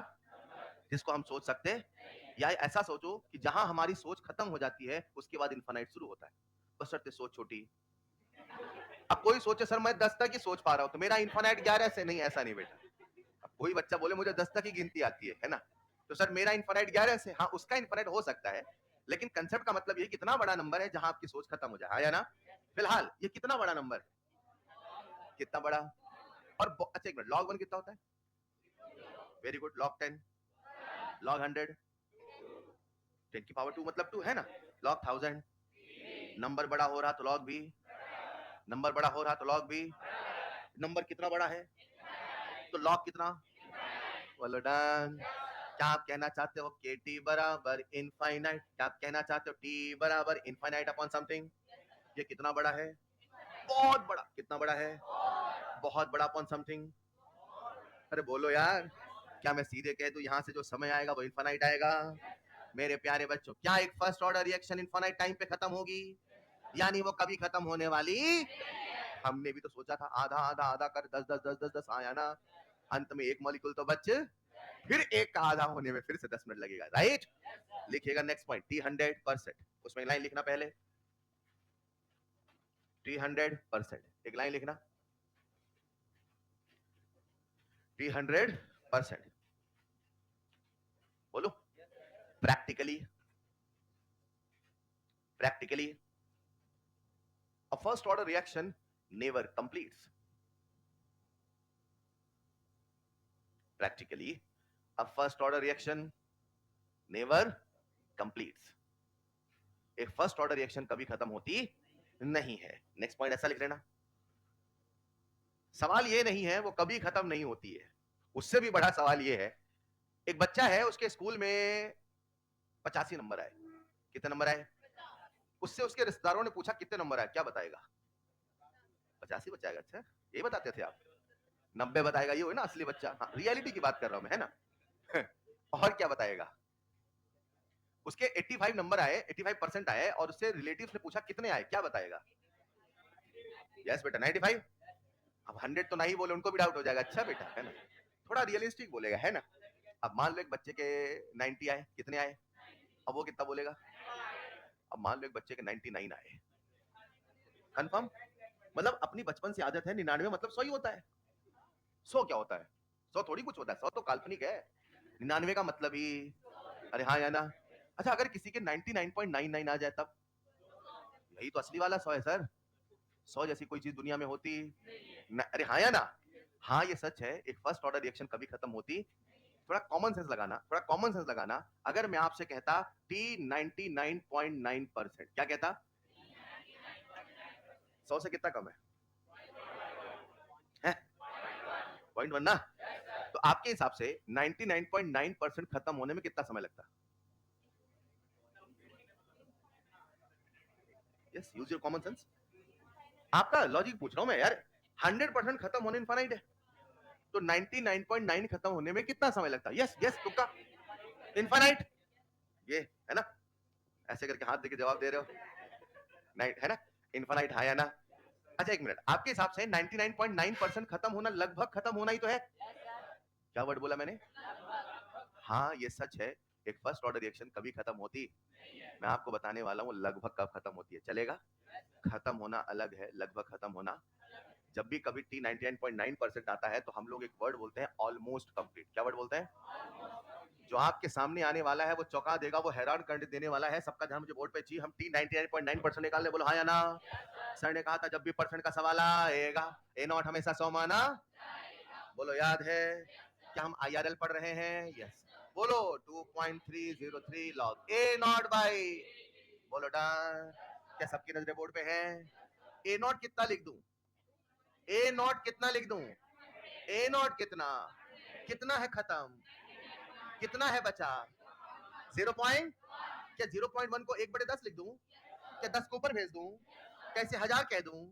जिसको हम सोच सकते हैं, या ऐसा सोचो कि जहां हमारी सोच खत्म हो जाती है उसके बाद इनफाइनाइट शुरू होता है, बशर्ते सोच छोटी। अब कोई सोचे सर मैं 10 तक ही सोच पा रहा हूं तो मेरा इनफाइनाइट 11 से नहीं, ऐसा नहीं बेटा। अब कोई बच्चा बोले मुझे 10 तक ही गिनती आती है ना, तो सर मेरा इनफाइनाइट 11 से, हाँ उसका इनफाइनाइट हो सकता है, लेकिन कंसेप्ट का मतलब ये कितना बड़ा नंबर है जहां आपकी सोच खत्म हो जाए, हाँ या ना? फिलहाल ये कितना बड़ा नंबर, कितना बड़ा। और अच्छा एक मिनट, लॉग 1 कितना होता है? Very good. लॉग 10, लॉग 100, 10 की पावर 2 मतलब 2 है ना? लॉग 1000, नंबर बड़ा हो रहा तो लॉग भी, नंबर बड़ा हो रहा तो लॉग भी। नंबर कितना बड़ा है तो लॉग कितना, बोलो डन। क्या आप कहना चाहते हो कि t बराबर इनफाइनाइट, क्या आप कहना चाहते हो t बराबर इनफाइनाइट अपॉन समथिंग? ये कितना बड़ा है? बहुत बड़ा। कितना बड़ा है? बहुत बड़ा अपॉन समथिंग। अरे बोलो यार, क्या मैं सीधे कह दूं यहां से जो समय आएगा वो इनफाइनाइट आएगा? मेरे प्यारे बच्चों, क्या एक first order reaction infinite time पे खत्म होगी? यानी वो कभी खत्म होने वाली। हमने भी तो सोचा था आधा आधा आधा कर 10 10 10 10 10 आया ना, अंत में एक मॉलिक्यूल तो बच, फिर एक का आधा होने में फिर से 10 मिनट लगेगा, राइट? लिखिएगा नेक्स्ट पॉइंट T100%, उसमें लाइन लिखना पहले T100%, एक लाइन लिखना T100%। बोलो। Practically, practically a first order reaction never completes. Practically a first order reaction never completes. एक फर्स्ट ऑर्डर रिएक्शन कभी खत्म होती नहीं है। नेक्स्ट पॉइंट ऐसा लिख लेना। सवाल ये नहीं है वो कभी खत्म नहीं होती है, उससे भी बड़ा सवाल ये है, एक बच्चा है उसके स्कूल में 85 नंबर आए। कितने नंबर आए? उससे उसके रिश्तेदारों ने पूछा कितने नंबर आए, क्या बताएगा? 85 बचाएगा। अच्छा ये बताते थे आप, 90 बताएगा, ये हो ना असली बच्चा। हाँ, रियलिटी की बात कर रहा हूं मैं, है ना? और क्या बताएगा? उसके 85 नंबर आए, 85% आए, और उससे रिलेटिव्स ने पूछा कितने आए, क्या बताएगा? यस बेटा 95। अब 100 तो नहीं बोले, उनको भी डाउट हो जाएगा, अच्छा बेटा, है ना? थोड़ा रियलिस्टिक बोलेगा, है ना? अब मान लो एक बच्चे के 90 आए, कितने आए? अब वो कितना बोलेगा? अब मान लो एक बच्चे के 99 आए। कंफर्म? मतलब अपनी बचपन से आदत है 99 मतलब 100 ही होता है। 100 क्या होता है? 100 थोड़ी कुछ होता है, 100 तो काल्पनिक है। 99 का मतलब ही, अरे हाँ या ना? अच्छा अगर किसी के 99.99 आ जाए तब? यही तो असली वाला 100 है सर। 100 जैसी कोई चीज दुनिया में होती न, अरे हाँ या ना? हाँ ये सच है, एक फर्स्ट ऑर्डर रिएक्शन कभी खत्म होती। थोड़ा कॉमन सेंस लगाना, थोड़ा कॉमन सेंस लगाना। अगर मैं आपसे कहता T 99.9%, क्या कहता? 100 से कितना कम है? हैं? 0.1 ना? तो आपके हिसाब से 99.9% खत्म होने में कितना समय लगता? Yes, use your common sense. आपका लॉजिक पूछ रहा हूं मैं यार। 100% खत्म होने इनफाइनाइट है, तो 99.9 खत्म होने में कितना समय लगता? यस यस, तुक्का। इनफाइनाइट। ये है ना? ऐसे करके हाथ देके जवाब दे रहे हो, नाइट है ना? इनफाइनाइट है या ना? अच्छा एक मिनट, आपके हिसाब से 99.9% खत्म होना लगभग खत्म होना ही तो है। क्या वर्ड बोला मैंने? हाँ ये सच है, एक फर्स्ट ऑर्डर रिएक्शन कभी खत्म होती, मैं आपको बताने वाला हूँ लगभग कब खत्म होती है, चलेगा? खत्म होना अलग है, लगभग खत्म होना। जब भी कभी T 99.9% आता है तो हम लोग एक वर्ड बोलते हैं ऑलमोस्ट कंप्लीट। क्या वर्ड बोलते हैं? जो आपके सामने आने वाला है वो चौंका देगा, वो हैरान कर देने वाला है। सबका ध्यान मुझे बोर्ड पे चाहिए। हम T 99.9% निकालने, बोलो हाँ या ना? सर ने कहा था जब भी परसेंट का सवाल आएगा ए नॉट हमेशा 100 माना, बोलो याद है? क्या हम IRL पढ़ रहे हैं? यस। बोलो 2.303 लॉग ए नॉट बाई, बोलो डन। क्या सबकी नजरें बोर्ड पे हैं? ए नॉट कितना लिख दूं? ए नॉट कितना लिख दूं? ए नॉट कितना, कितना है खत्म, कितना है बचा? 0 पॉइंट, क्या 0.1 को 1/10 लिख दूं? क्या 10 को ऊपर भेज दूं? कैसे 1000 कह दूं,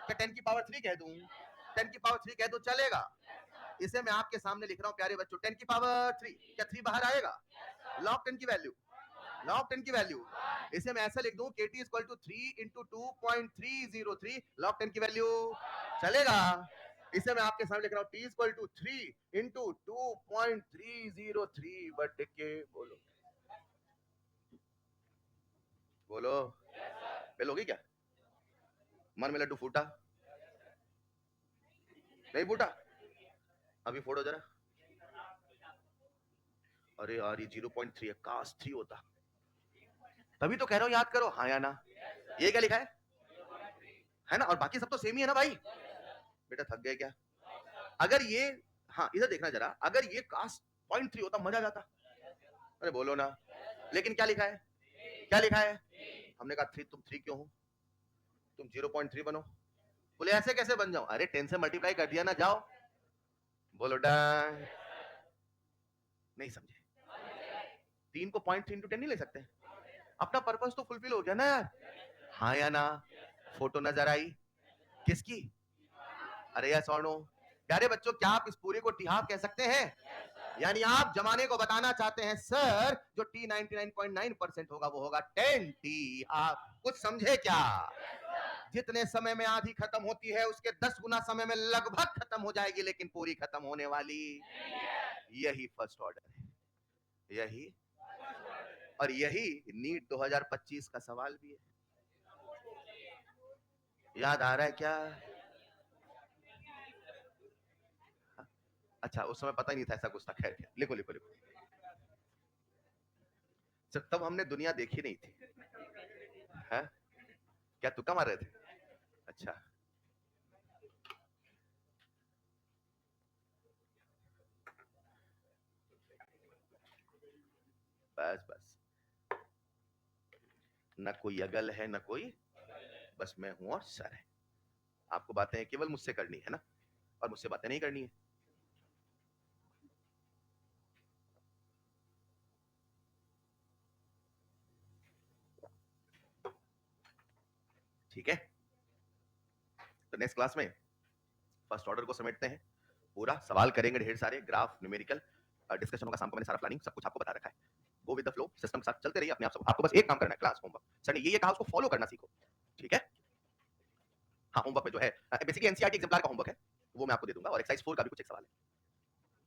क्या 10 की पावर 3 कह दूं, 10 की पावर 3 कह दूं चलेगा। इसे मैं आपके सामने लिख रहा हूं प्यारे बच्चों, 10 की पावर 3, क्या 3 बाहर आएगा, लॉग 10 की वैल्यू, लॉग 10 की वैल्यू। इसे मैं ऐसा लिख दूं kt equal to 3 into 2.303 log 10 की वैल्यू, चलेगा। इसे मैं आपके सामने लिख रहा हूं t इक्वल टू 3 इंटू 2.303 बटे के, बोलो बोलो, बेल होगी क्या, मन में लड्डू फूटा, नहीं फूटा, अभी फोड़ो जरा, अरे यार ये 0.3 है, काश 3 होता, तभी तो कह रहा हूं याद करो, हाँ या ना। ये क्या लिखा है ना, और बाकी सब तो सेम ही है ना भाई। बेटा थक गए क्या, अगर ये, हाँ इधर देखना जरा, अगर ये काश 0.3 होता मजा आ जाता, अरे बोलो ना, लेकिन क्या लिखा है, क्या लिखा है, हमने कहा 3, तुम 3 क्यों हो, तुम 0.3 बनो, बोले ऐसे कैसे बन जाओ, अरे 10 से मल्टीप्लाई कर दिया ना, जाओ, बोलो डन, नहीं समझे, 3 को 0.3 इंटू 10 नहीं ले सकते, अपना पर्पस तो फुलफिल हो गया ना यार, हाँ या ना। फोटो नजर आई किसकी, अरे यस और नो, प्यारे बच्चों क्या आप इस पूरे को टिहाफ कह सकते हैं, यानी आप जमाने को बताना चाहते हैं सर जो टी 99.9% होगा वो होगा 10 टी, आप कुछ समझे क्या, जितने समय में आधी खत्म होती है उसके 10 गुना समय में लगभग खत्म हो जाएगी, लेकिन पूरी खत्म होने वाली, यही फर्स्ट ऑर्डर है, यही, और यही नीट 2025 का सवाल भी है, याद आ रहा है क्या, अच्छा उस समय पता ही नहीं था ऐसा कुछ था, खैर लिखो लिखो लिखो, सर तब हमने दुनिया देखी नहीं थी, है क्या तुक्का मार रहे थे, अच्छा बस बस, न कोई अगल है न कोई, बस मैं हूं और सर है, आपको बातें केवल मुझसे करनी है ना, और मुझसे बातें नहीं करनी है, ठीक है। तो नेक्स्ट क्लास में फर्स्ट ऑर्डर को समेटते हैं, पूरा सवाल करेंगे ढेर सारे, ग्राफ, न्यूमेरिकल डिस्कशन होगा, शाम को मैंने सारा प्लानिंग सब कुछ आपको बता रखा है, go with the flow, system के साथ चलते रहिए अपने आप, सब आपको बस एक काम करना है, क्लास होमवर्क, सर ने ये कहा उसको फॉलो करना सीखो, ठीक है। हाँ होमवर्क में जो है बेसिकली एनसीईआरटी एग्जाम्पलर का होमवर्क है, वो मैं आपको दे दूंगा, और एक्सरसाइज 4 का भी कुछ एक सवाल है,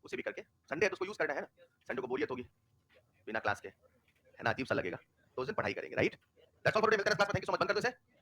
उसे भी करके, संडे है तो उसको यूज करना है ना, संडे को बोरियत होगी बिना क्लास के, है ना, अजीब सा लगेगा, तो उस दिन पढ़ाई करेंगे, right. That's all for today, मिलते हैं क्लास में, थैंक यू सो मच, बंद कर दो इसे।